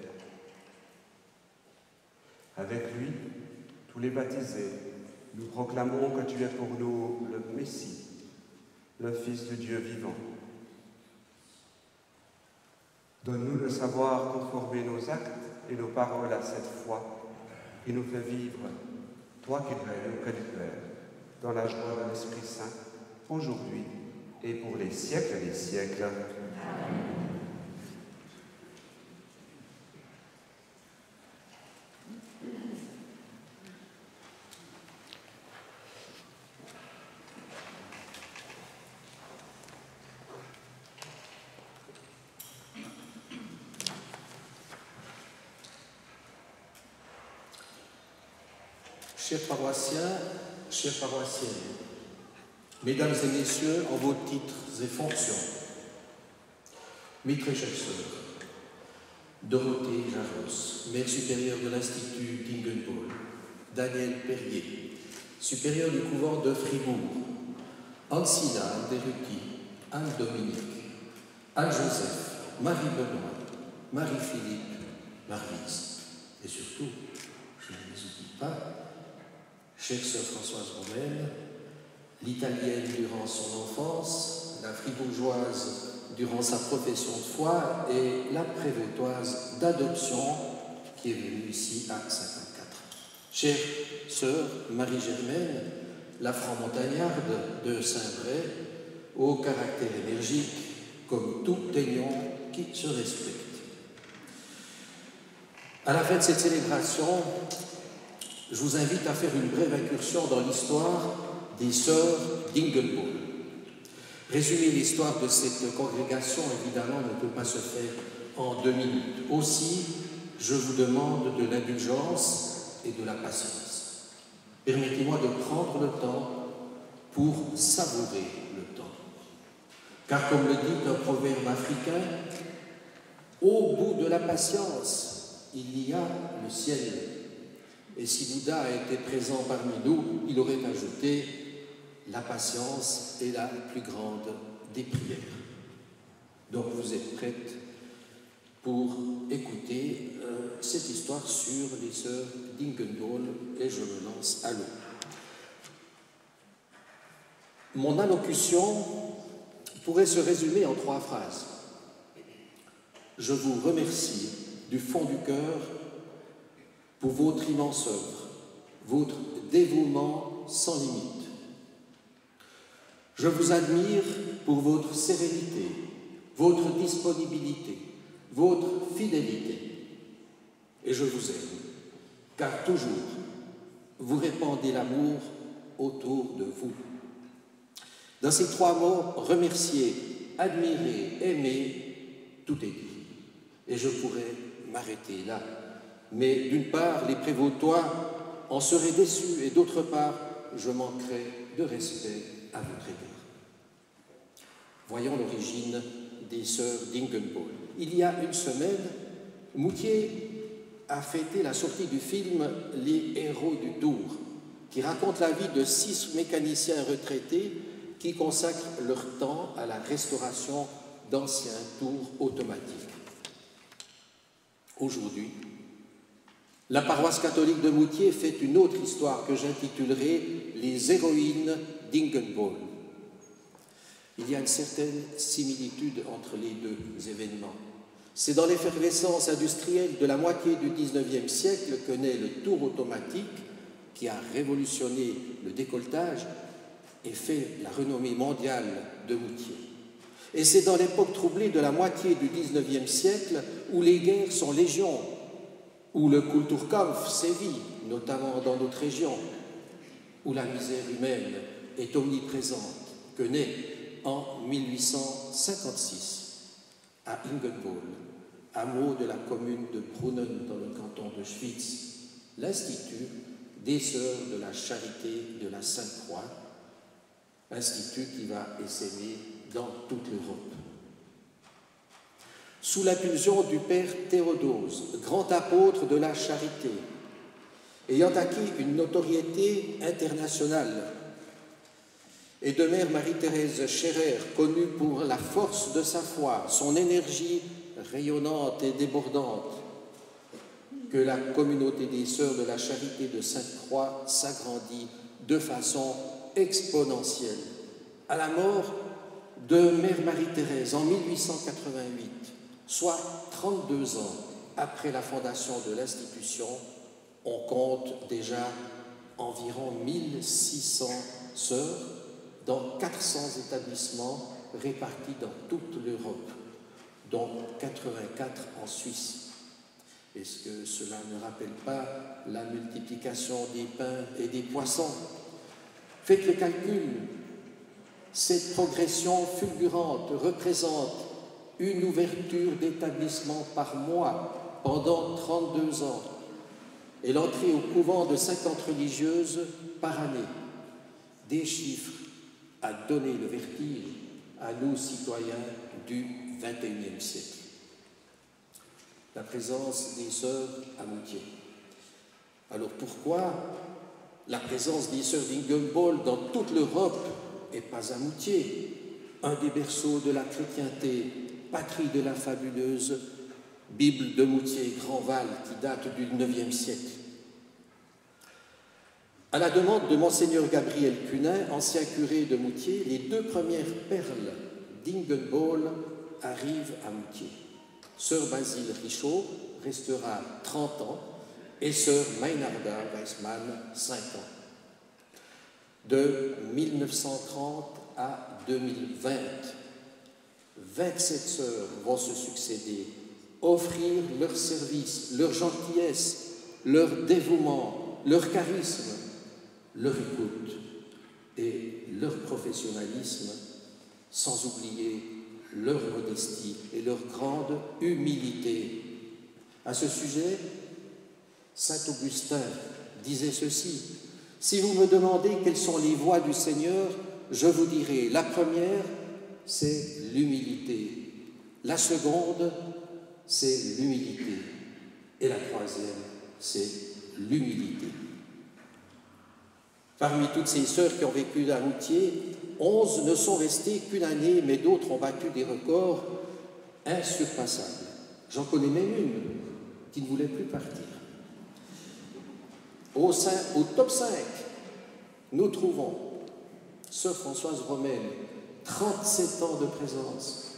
Avec lui, tous les baptisés, nous proclamons que tu es pour nous le Messie, le Fils de Dieu vivant. Donne-nous le savoir conformer nos actes et nos paroles à cette foi qui nous fait vivre, toi qui règnes auprès du Père, dans la joie de l'Esprit Saint, aujourd'hui et pour les siècles des siècles. Amen. Chers paroissiens, chères paroissiennes, mesdames et messieurs, en vos titres et fonctions, mes très chères sœurs, Dorothée Jaros, mère supérieure de l'Institut d'Ingenbohl, Daniel Perrier, supérieur du couvent de Fribourg, Ancilla Deruti, Anne-Dominique, Anne-Joseph, Marie-Benoît, Marie-Philippe, Marlise, et surtout, je ne les oublie pas, chère sœur Françoise Romaine, l'italienne durant son enfance, la fribourgeoise durant sa profession de foi et la prévôtoise d'adoption qui est venue ici à 54. Chère sœur Marie-Germaine, la franc-montagnarde de Saint-Bray, au caractère énergique comme tout aignan qui se respecte. À la fin de cette célébration, je vous invite à faire une brève incursion dans l'histoire des sœurs d'Ingenbohl. Résumer l'histoire de cette congrégation, évidemment, ne peut pas se faire en 2 minutes. Aussi, je vous demande de l'indulgence et de la patience. Permettez-moi de prendre le temps pour savourer le temps. Car comme le dit un proverbe africain, au bout de la patience, il y a le ciel. Et si Bouddha a été présent parmi nous, il aurait ajouté « La patience est la plus grande des prières ». Donc vous êtes prêtes pour écouter cette histoire sur les sœurs d'Ingenbohl et je me lance à l'eau. Mon allocution pourrait se résumer en 3 phrases. Je vous remercie du fond du cœur pour votre immense œuvre, votre dévouement sans limite. Je vous admire pour votre sérénité, votre disponibilité, votre fidélité. Et je vous aime, car toujours, vous répandez l'amour autour de vous. Dans ces 3 mots, remercier, admirer, aimer, tout est dit. Et je pourrais m'arrêter là. Mais d'une part, les prévôtois en seraient déçus et d'autre part, je manquerais de respect à votre égard. Voyons l'origine des sœurs d'Ingenbohl. Il y a une semaine, Moutier a fêté la sortie du film « Les héros du Tour », qui raconte la vie de 6 mécaniciens retraités qui consacrent leur temps à la restauration d'anciens tours automatiques. Aujourd'hui, la paroisse catholique de Moutier fait une autre histoire que j'intitulerai « Les héroïnes d'Ingenbohl ». Il y a une certaine similitude entre les 2 événements. C'est dans l'effervescence industrielle de la moitié du XIXe siècle que naît le tour automatique qui a révolutionné le décolletage et fait la renommée mondiale de Moutier. Et c'est dans l'époque troublée de la moitié du XIXe siècle où les guerres sont légion, où le Kulturkampf sévit, notamment dans notre région, où la misère humaine est omniprésente, que naît en 1856 à Ingenbohl, hameau de la commune de Brunnen dans le canton de Schwyz, l'Institut des Sœurs de la Charité de la Sainte-Croix, institut qui va essaimer dans toute l'Europe. Sous l'impulsion du père Théodose, grand apôtre de la charité, ayant acquis une notoriété internationale, et de Mère Marie-Thérèse Scherer, connue pour la force de sa foi, son énergie rayonnante et débordante, que la communauté des Sœurs de la Charité de Sainte-Croix s'agrandit de façon exponentielle. À la mort de Mère Marie-Thérèse en 1888, soit 32 ans après la fondation de l'institution, on compte déjà environ 1600 sœurs dans 400 établissements répartis dans toute l'Europe, dont 84 en Suisse. Est-ce que cela ne rappelle pas la multiplication des pains et des poissons? Faites le calcul. Cette progression fulgurante représente une ouverture d'établissement par mois pendant 32 ans et l'entrée au couvent de 50 religieuses par année. Des chiffres à donner le vertige à nous citoyens du XXIe siècle. La présence des sœurs à Moutier. Alors pourquoi la présence des sœurs d'Ingelbol dans toute l'Europe et pas à Moutier, un des berceaux de la chrétienté, patrie de la fabuleuse Bible de Moutier-Grandval qui date du IXe siècle? À la demande de Monseigneur Gabriel Cunin, ancien curé de Moutier, les 2 premières perles d'Ingelbol arrivent à Moutier. Sœur Basile Richaud restera 30 ans et sœur Meinarda Weissmann 5 ans. De 1930 à 2020, 27 sœurs vont se succéder, offrir leur service, leur gentillesse, leur dévouement, leur charisme, leur écoute et leur professionnalisme, sans oublier leur modestie et leur grande humilité. À ce sujet, saint Augustin disait ceci: « Si vous me demandez quelles sont les voies du Seigneur, je vous dirai, la première, c'est l'humilité. La seconde, c'est l'humilité. Et la troisième, c'est l'humilité. » Parmi toutes ces sœurs qui ont vécu à Moutier, 11 ne sont restées qu'une année, mais d'autres ont battu des records insurpassables. J'en connais même une qui ne voulait plus partir. Au top 5, nous trouvons sœur Françoise Romaine, 37 ans de présence,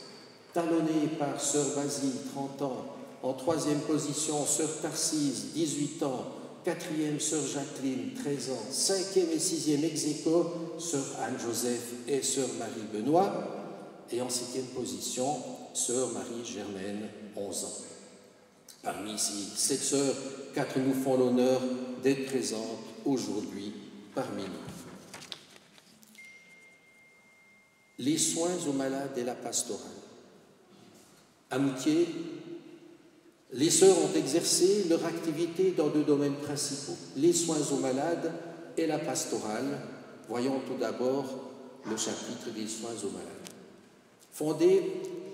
talonnée par sœur Basile, 30 ans. En 3e position, sœur Tarcise, 18 ans. 4e, sœur Jacqueline, 13 ans. 5e et 6e ex aequo, sœur Anne-Joseph et sœur Marie-Benoît. Et en 7e position, sœur Marie-Germaine, 11 ans. Parmi ces 7 sœurs, 4 nous font l'honneur d'être présentes aujourd'hui parmi nous. Les soins aux malades et la pastorale. À Moutier, les sœurs ont exercé leur activité dans 2 domaines principaux, les soins aux malades et la pastorale. Voyons tout d'abord le chapitre des soins aux malades. Fondé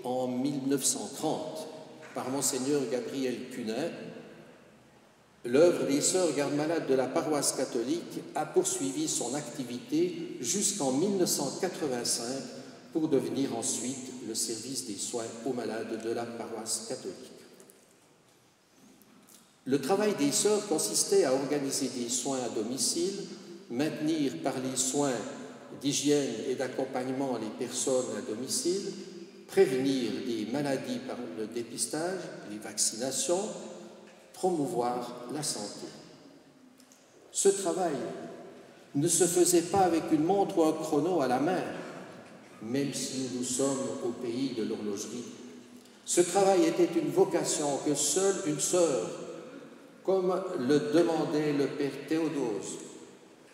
en 1930 par Monseigneur Gabriel Cunin, l'œuvre des sœurs gardes-malades de la paroisse catholique a poursuivi son activité jusqu'en 1985 pour devenir ensuite le service des soins aux malades de la paroisse catholique. Le travail des sœurs consistait à organiser des soins à domicile, maintenir par les soins d'hygiène et d'accompagnement les personnes à domicile, prévenir des maladies par le dépistage, les vaccinations, promouvoir la santé. Ce travail ne se faisait pas avec une montre ou un chrono à la main, même si nous sommes au pays de l'horlogerie. Ce travail était une vocation que seule une sœur, comme le demandait le père Théodose,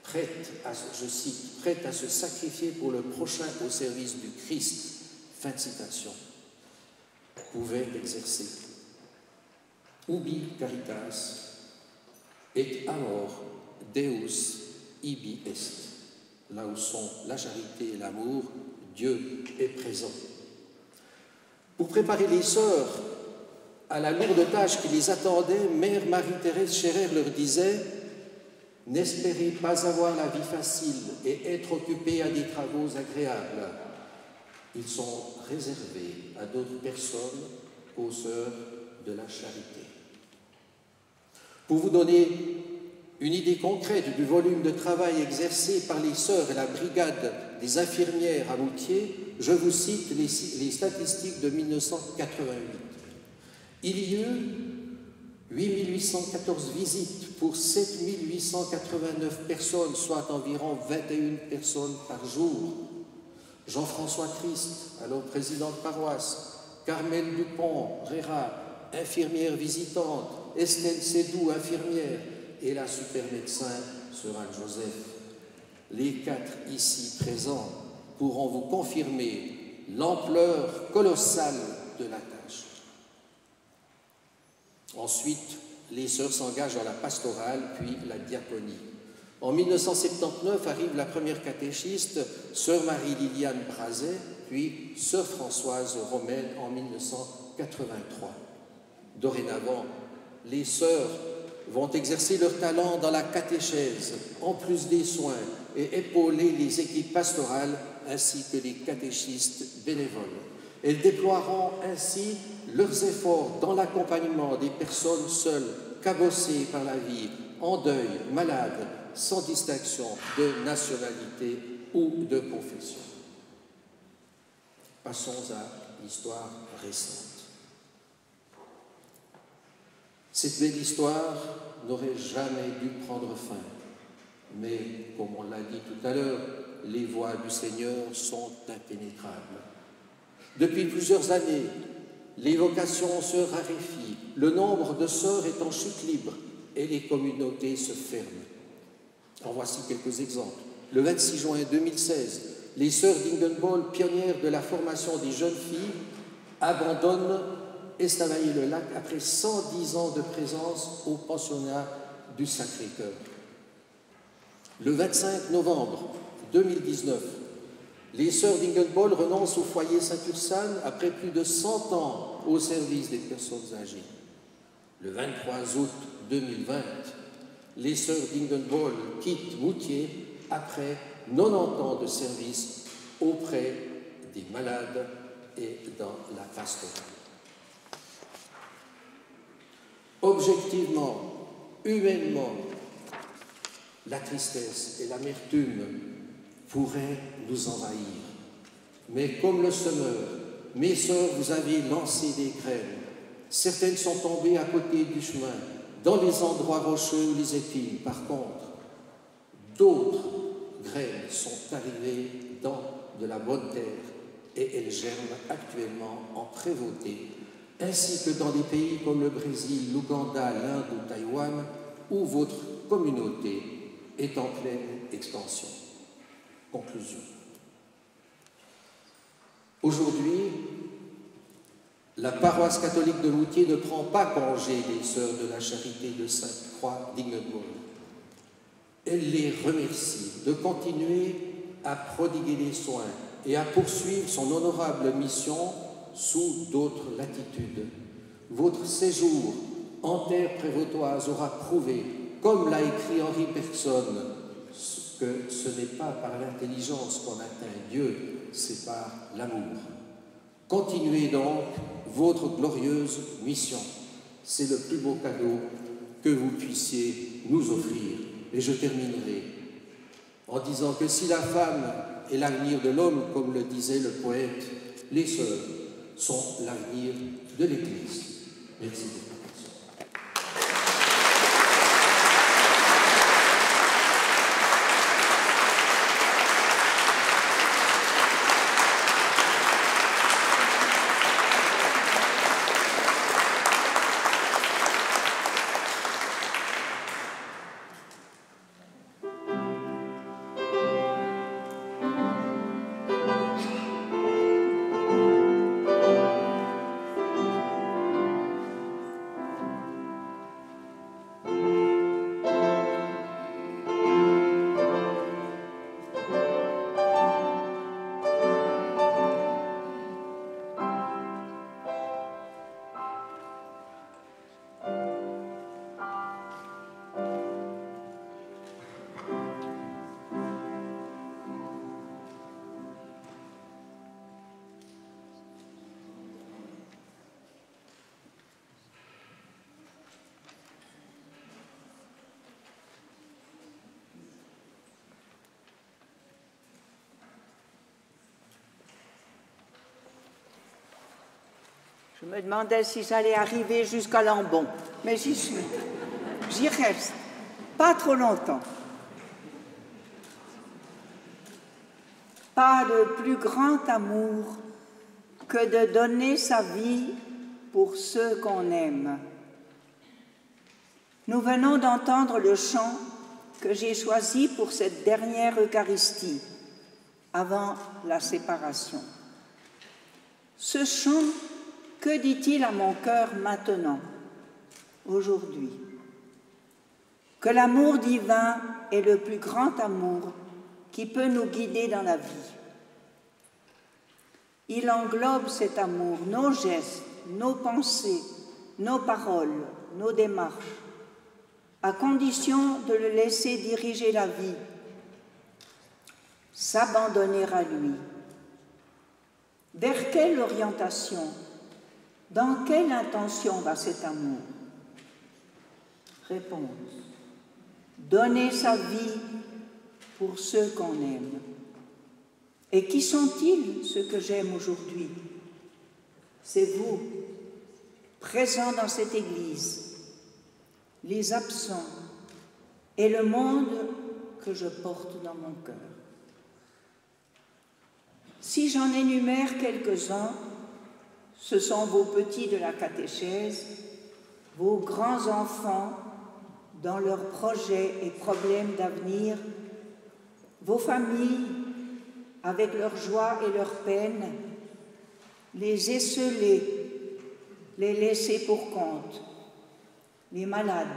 prête à, je cite, prête à se sacrifier pour le prochain au service du Christ, fin de citation, pouvait exercer. Ubi caritas et amor Deus ibi est. Là où sont la charité et l'amour, Dieu est présent. Pour préparer les sœurs à la lourde tâche qui les attendait, Mère Marie-Thérèse Scherer leur disait: N'espérez pas avoir la vie facile et être occupés à des travaux agréables. Ils sont réservés à d'autres personnes qu'aux sœurs de la charité. Pour vous donner une idée concrète du volume de travail exercé par les sœurs et la brigade des infirmières à Moutier, je vous cite les statistiques de 1988. Il y eut 8814 visites pour 7889 personnes, soit environ 21 personnes par jour. Jean-François Christ, alors président de paroisse, Carmel Dupont-Réra, infirmière visitante, Estelle Sédou, infirmière, et la super médecin, Sœur Anne-Joseph. Les quatre ici présents pourront vous confirmer l'ampleur colossale de la tâche. Ensuite, les sœurs s'engagent dans la pastorale, puis la diaconie. En 1979 arrive la première catéchiste, Sœur Marie-Liliane Brazet, puis Sœur Françoise Romaine en 1983. Dorénavant, les sœurs vont exercer leur talent dans la catéchèse, en plus des soins, et épauler les équipes pastorales ainsi que les catéchistes bénévoles. Elles déploieront ainsi leurs efforts dans l'accompagnement des personnes seules, cabossées par la vie, en deuil, malades, sans distinction de nationalité ou de confession. Passons à l'histoire récente. Cette belle histoire n'aurait jamais dû prendre fin, mais, comme on l'a dit tout à l'heure, les voies du Seigneur sont impénétrables. Depuis plusieurs années, les vocations se raréfient, le nombre de sœurs est en chute libre et les communautés se ferment. En voici quelques exemples. Le 26 juin 2016, les sœurs d'Ingenbol, pionnières de la formation des jeunes filles, abandonnent Estavayer-le-Lac après 110 ans de présence au pensionnat du Sacré-Cœur. Le 25 novembre 2019, les sœurs d'Ingenbol renoncent au foyer Saint-Ursane après plus de 100 ans au service des personnes âgées. Le 23 août 2020, les sœurs d'Ingenbol quittent Moutier après 90 ans de service auprès des malades et dans la pastorale. Objectivement, humainement, la tristesse et l'amertume pourraient nous envahir. Mais comme le semeur, mes sœurs, vous avez lancé des graines. Certaines sont tombées à côté du chemin, dans les endroits rocheux ou les épines. Par contre, d'autres graines sont arrivées dans de la bonne terre et elles germent actuellement en prévôté, ainsi que dans des pays comme le Brésil, l'Ouganda, l'Inde ou Taïwan, où votre communauté est en pleine expansion. Conclusion. Aujourd'hui, la paroisse catholique de Moutier ne prend pas congé des sœurs de la charité de Sainte-Croix d'Ingenbol. Elle les remercie de continuer à prodiguer des soins et à poursuivre son honorable mission sous d'autres latitudes. Votre séjour en terre prévôtoise aura prouvé, comme l'a écrit Henri Bergson, que ce n'est pas par l'intelligence qu'on atteint Dieu, c'est par l'amour. Continuez donc votre glorieuse mission. C'est le plus beau cadeau que vous puissiez nous offrir. Et je terminerai en disant que si la femme est l'avenir de l'homme, comme le disait le poète, les sœurs sont l'avenir de l'Église. Merci beaucoup. Je me demandais si j'allais arriver jusqu'à Lambon, mais j'y suis. J'y reste. Pas trop longtemps. Pas de plus grand amour que de donner sa vie pour ceux qu'on aime. Nous venons d'entendre le chant que j'ai choisi pour cette dernière Eucharistie, avant la séparation. Ce chant, que dit-il à mon cœur maintenant, aujourd'hui? Que l'amour divin est le plus grand amour qui peut nous guider dans la vie. Il englobe cet amour, nos gestes, nos pensées, nos paroles, nos démarches, à condition de le laisser diriger la vie, s'abandonner à lui. Vers quelle orientation, dans quelle intention va cet amour? Réponse: donner sa vie pour ceux qu'on aime. Et qui sont-ils, ceux que j'aime aujourd'hui? C'est vous, présents dans cette Église, les absents et le monde que je porte dans mon cœur. Si j'en énumère quelques-uns, ce sont vos petits de la catéchèse, vos grands enfants dans leurs projets et problèmes d'avenir, vos familles avec leurs joies et leurs peines, les esseulés, les laissés pour compte, les malades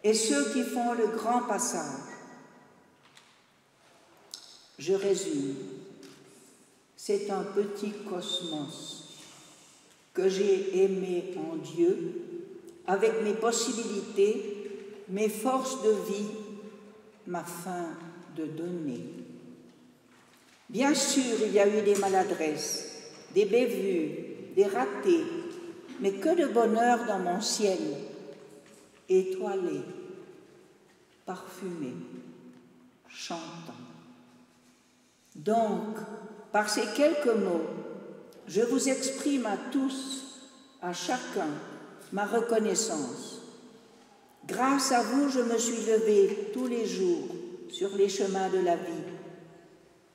et ceux qui font le grand passage. Je résume. C'est un petit cosmos que j'ai aimé en Dieu, avec mes possibilités, mes forces de vie, ma faim de donner. Bien sûr, il y a eu des maladresses, des bévues, des ratés, mais que de bonheur dans mon ciel, étoilé, parfumé, chantant. Donc, par ces quelques mots, je vous exprime à tous, à chacun, ma reconnaissance. Grâce à vous, je me suis levée tous les jours sur les chemins de la vie.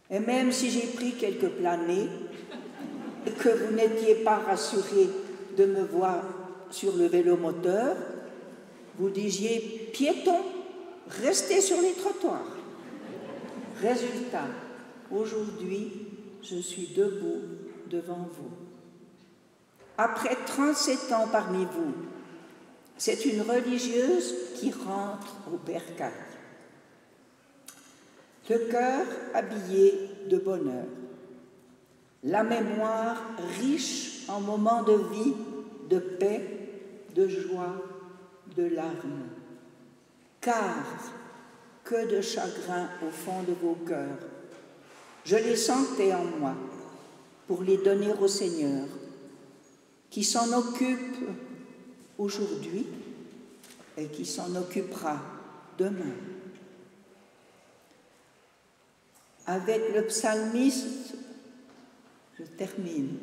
Et même si j'ai pris quelques planées, et que vous n'étiez pas rassurés de me voir sur le vélomoteur, vous disiez « piétons, restez sur les trottoirs ». Résultat, aujourd'hui, je suis debout devant vous. Après 37 ans parmi vous, c'est une religieuse qui rentre au bercail. Le cœur habillé de bonheur, la mémoire riche en moments de vie, de paix, de joie, de larmes. Car que de chagrin au fond de vos cœurs. Je les sentais en moi pour les donner au Seigneur, qui s'en occupe aujourd'hui et qui s'en occupera demain. Avec le psalmiste, je termine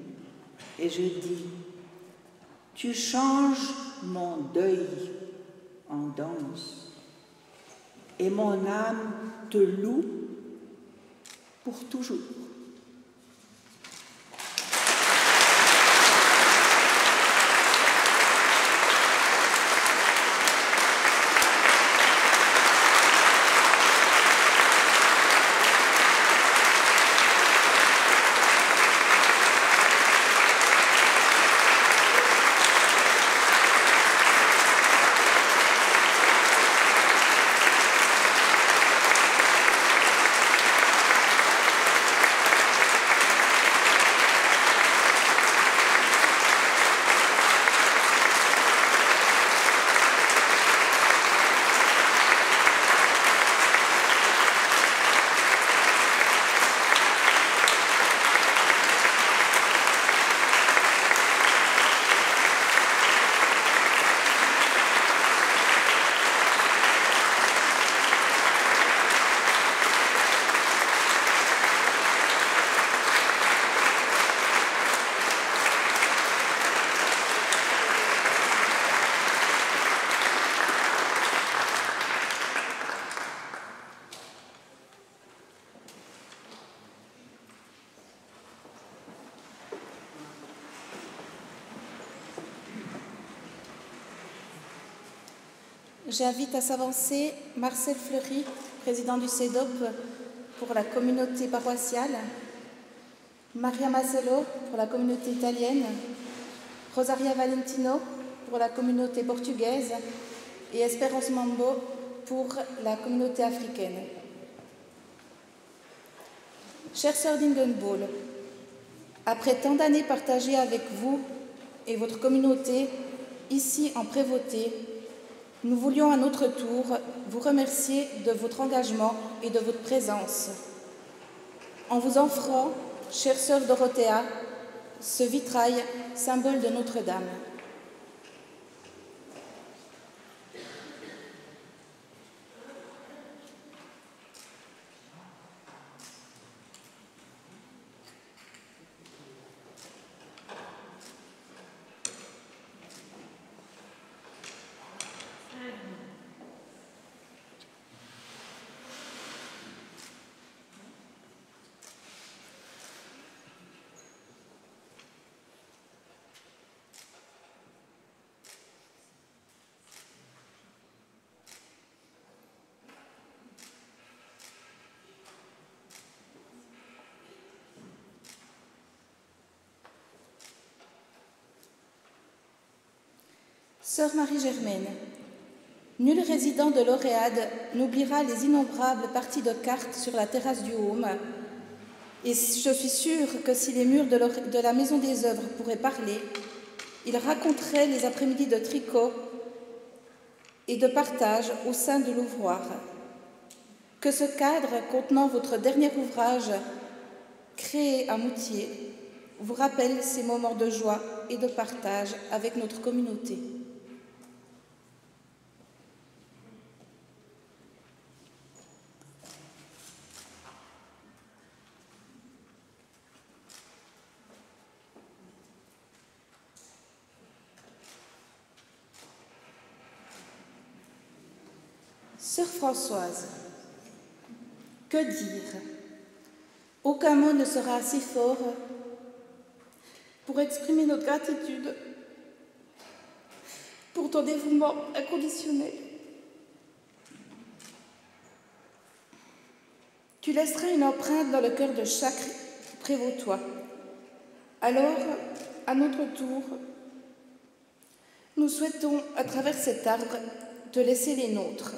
et je dis « Tu changes mon deuil en danse et mon âme te loue pour toujours. » J'invite à s'avancer Marcel Fleury, président du CEDOP pour la communauté paroissiale, Maria Mazello pour la communauté italienne, Rosaria Valentino pour la communauté portugaise et Espérance Mambo pour la communauté africaine. Chère sœur d'Ingenbol, après tant d'années partagées avec vous et votre communauté, ici en Prévôté, nous voulions à notre tour vous remercier de votre engagement et de votre présence. En vous offrant, chère sœur Dorothea, ce vitrail, symbole de Notre-Dame. Sœur Marie-Germaine, nul résident de l'Oréade n'oubliera les innombrables parties de cartes sur la terrasse du Haume, et je suis sûre que si les murs de la Maison des Œuvres pourraient parler, ils raconteraient les après-midi de tricot et de partage au sein de l'ouvroir. Que ce cadre contenant votre dernier ouvrage, créé à Moutier, vous rappelle ces moments de joie et de partage avec notre communauté. Sœur Françoise, que dire? Aucun mot ne sera assez fort pour exprimer notre gratitude pour ton dévouement inconditionnel. Tu laisseras une empreinte dans le cœur de chaque prévôtois. Alors, à notre tour, nous souhaitons, à travers cet arbre, te laisser les nôtres.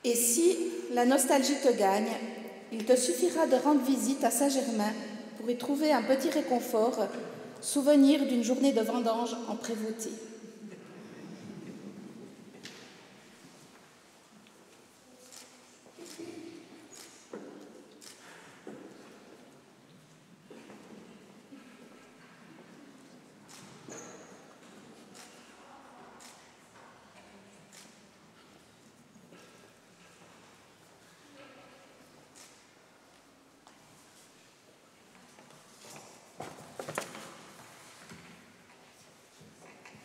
Et si la nostalgie te gagne, il te suffira de rendre visite à Saint-Germain pour y trouver un petit réconfort, souvenir d'une journée de vendange en Prévôté.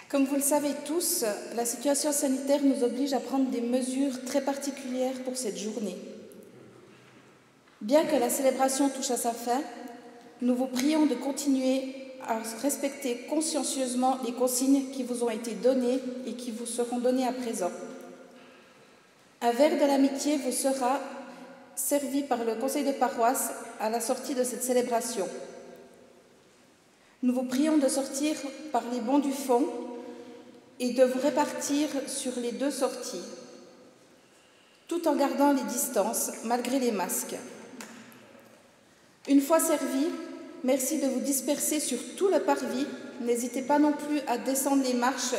Comme vous le savez tous, la situation sanitaire nous oblige à prendre des mesures très particulières pour cette journée. Bien que la célébration touche à sa fin, nous vous prions de continuer à respecter consciencieusement les consignes qui vous ont été données et qui vous seront données à présent. Un verre de l'amitié vous sera servi par le conseil de paroisse à la sortie de cette célébration. Nous vous prions de sortir par les bancs du fond et de vous répartir sur les deux sorties, tout en gardant les distances malgré les masques. Une fois servis, merci de vous disperser sur tout le parvis. N'hésitez pas non plus à descendre les marches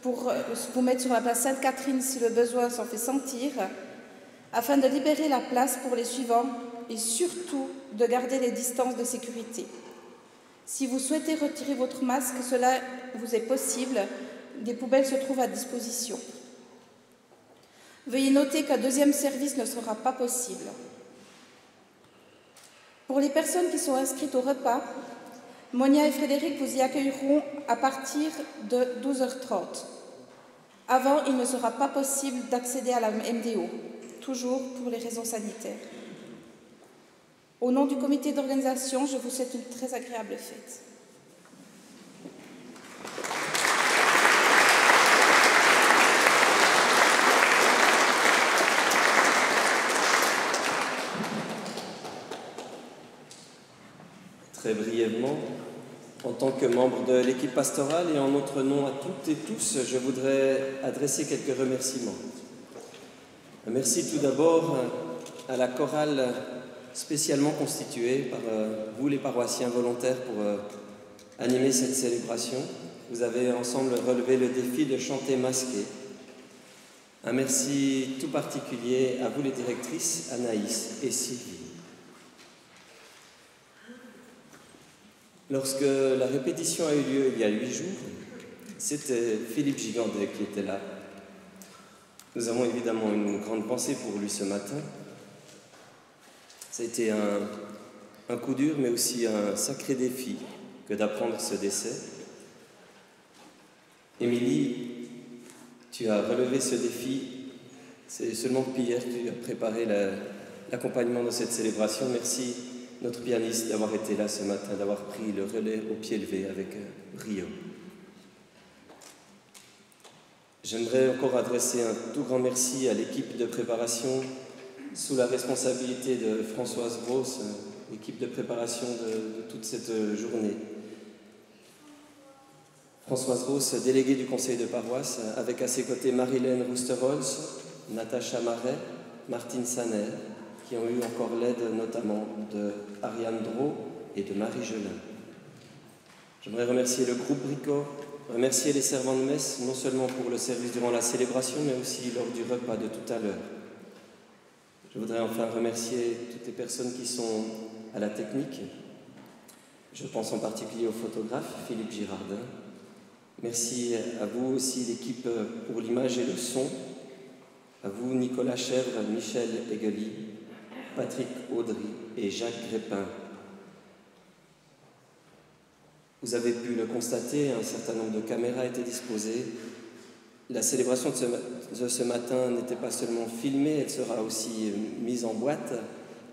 pour vous mettre sur la place Sainte-Catherine si le besoin s'en fait sentir, afin de libérer la place pour les suivants et surtout de garder les distances de sécurité. Si vous souhaitez retirer votre masque, cela vous est possible. Des poubelles se trouvent à disposition. Veuillez noter qu'un deuxième service ne sera pas possible. Pour les personnes qui sont inscrites au repas, Monia et Frédéric vous y accueilleront à partir de 12h30. Avant, il ne sera pas possible d'accéder à la MDO, toujours pour les raisons sanitaires. Au nom du comité d'organisation, je vous souhaite une très agréable fête. Très brièvement, en tant que membre de l'équipe pastorale et en notre nom à toutes et tous, je voudrais adresser quelques remerciements. Merci tout d'abord à la chorale spécialement constituée par vous les paroissiens volontaires pour animer cette célébration. Vous avez ensemble relevé le défi de chanter masqué. Un merci tout particulier à vous les directrices Anaïs et Sylvie. Lorsque la répétition a eu lieu il y a 8 jours, c'était Philippe Gigandet qui était là. Nous avons évidemment une grande pensée pour lui ce matin. Ça a été un coup dur, mais aussi un sacré défi que d'apprendre ce décès. Émilie, tu as relevé ce défi. C'est seulement hier que tu as préparé l'accompagnement de cette célébration. Merci, notre pianiste, d'avoir été là ce matin, d'avoir pris le relais au pied levé avec brio. J'aimerais encore adresser un tout grand merci à l'équipe de préparation sous la responsabilité de Françoise Gross, l'équipe de préparation de toute cette journée. Françoise Gross, déléguée du conseil de paroisse, avec à ses côtés Marilène Rousterholz, Natacha Marais, Martine Saner, qui ont eu encore l'aide notamment de Ariane Drault et de Marie Gelin. J'aimerais remercier le groupe Bricot, remercier les servants de messe, non seulement pour le service durant la célébration, mais aussi lors du repas de tout à l'heure. Je voudrais enfin remercier toutes les personnes qui sont à la technique. Je pense en particulier au photographe Philippe Girardin. Merci à vous aussi, l'équipe, pour l'image et le son. À vous, Nicolas Chèvre, Michel Egeli, Patrick Audry et Jacques Grépin. Vous avez pu le constater, un certain nombre de caméras étaient disposées. La célébration de ce matin n'était pas seulement filmée, elle sera aussi mise en boîte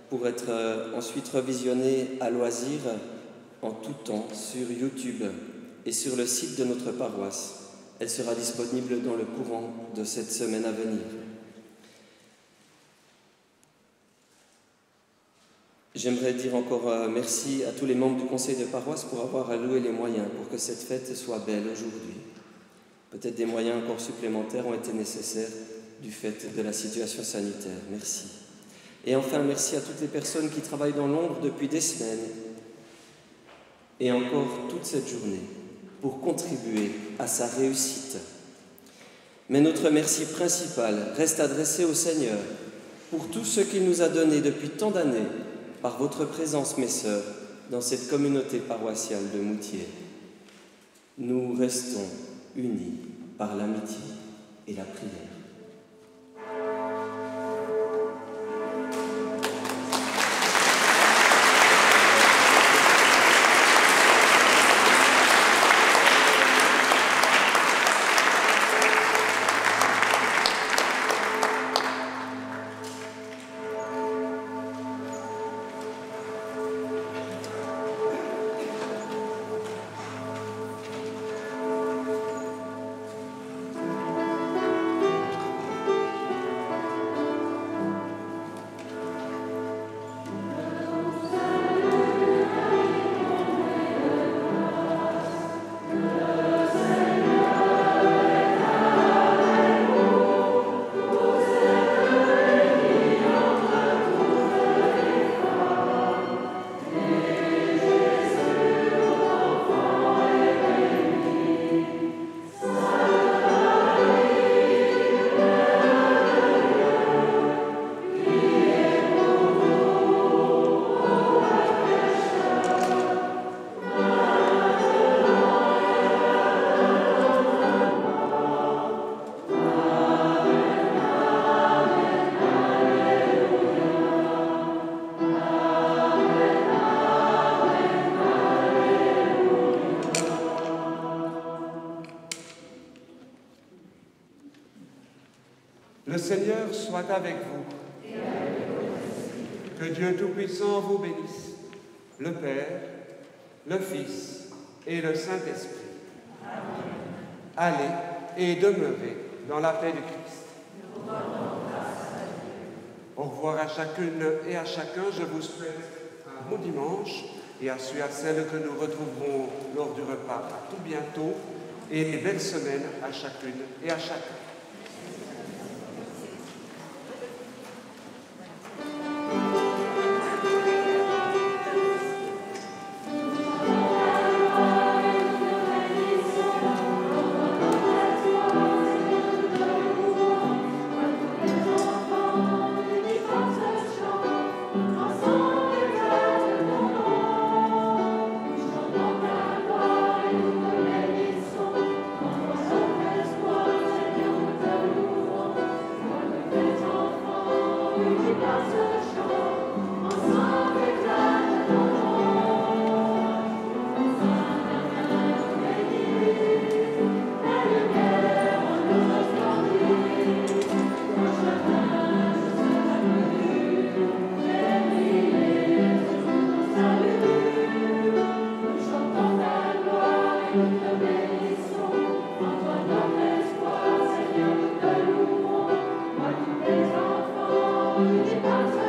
pour être ensuite revisionnée à loisir en tout temps sur YouTube et sur le site de notre paroisse. Elle sera disponible dans le courant de cette semaine à venir. J'aimerais dire encore merci à tous les membres du conseil de paroisse pour avoir alloué les moyens pour que cette fête soit belle aujourd'hui. Peut-être des moyens encore supplémentaires ont été nécessaires du fait de la situation sanitaire. Merci. Et enfin, merci à toutes les personnes qui travaillent dans l'ombre depuis des semaines et encore toute cette journée pour contribuer à sa réussite. Mais notre merci principal reste adressé au Seigneur pour tout ce qu'il nous a donné depuis tant d'années par votre présence, mes sœurs, dans cette communauté paroissiale de Moutier. Nous restons unis par l'amitié et la prière. Seigneur soit avec vous. Que Dieu Tout-Puissant vous bénisse, le Père, le Fils et le Saint-Esprit. Allez et demeurez dans la paix du Christ. Au revoir à chacune et à chacun. Je vous souhaite un bon dimanche et à ceux et à celles que nous retrouverons lors du repas à tout bientôt et belle semaine à chacune et à chacun. Pas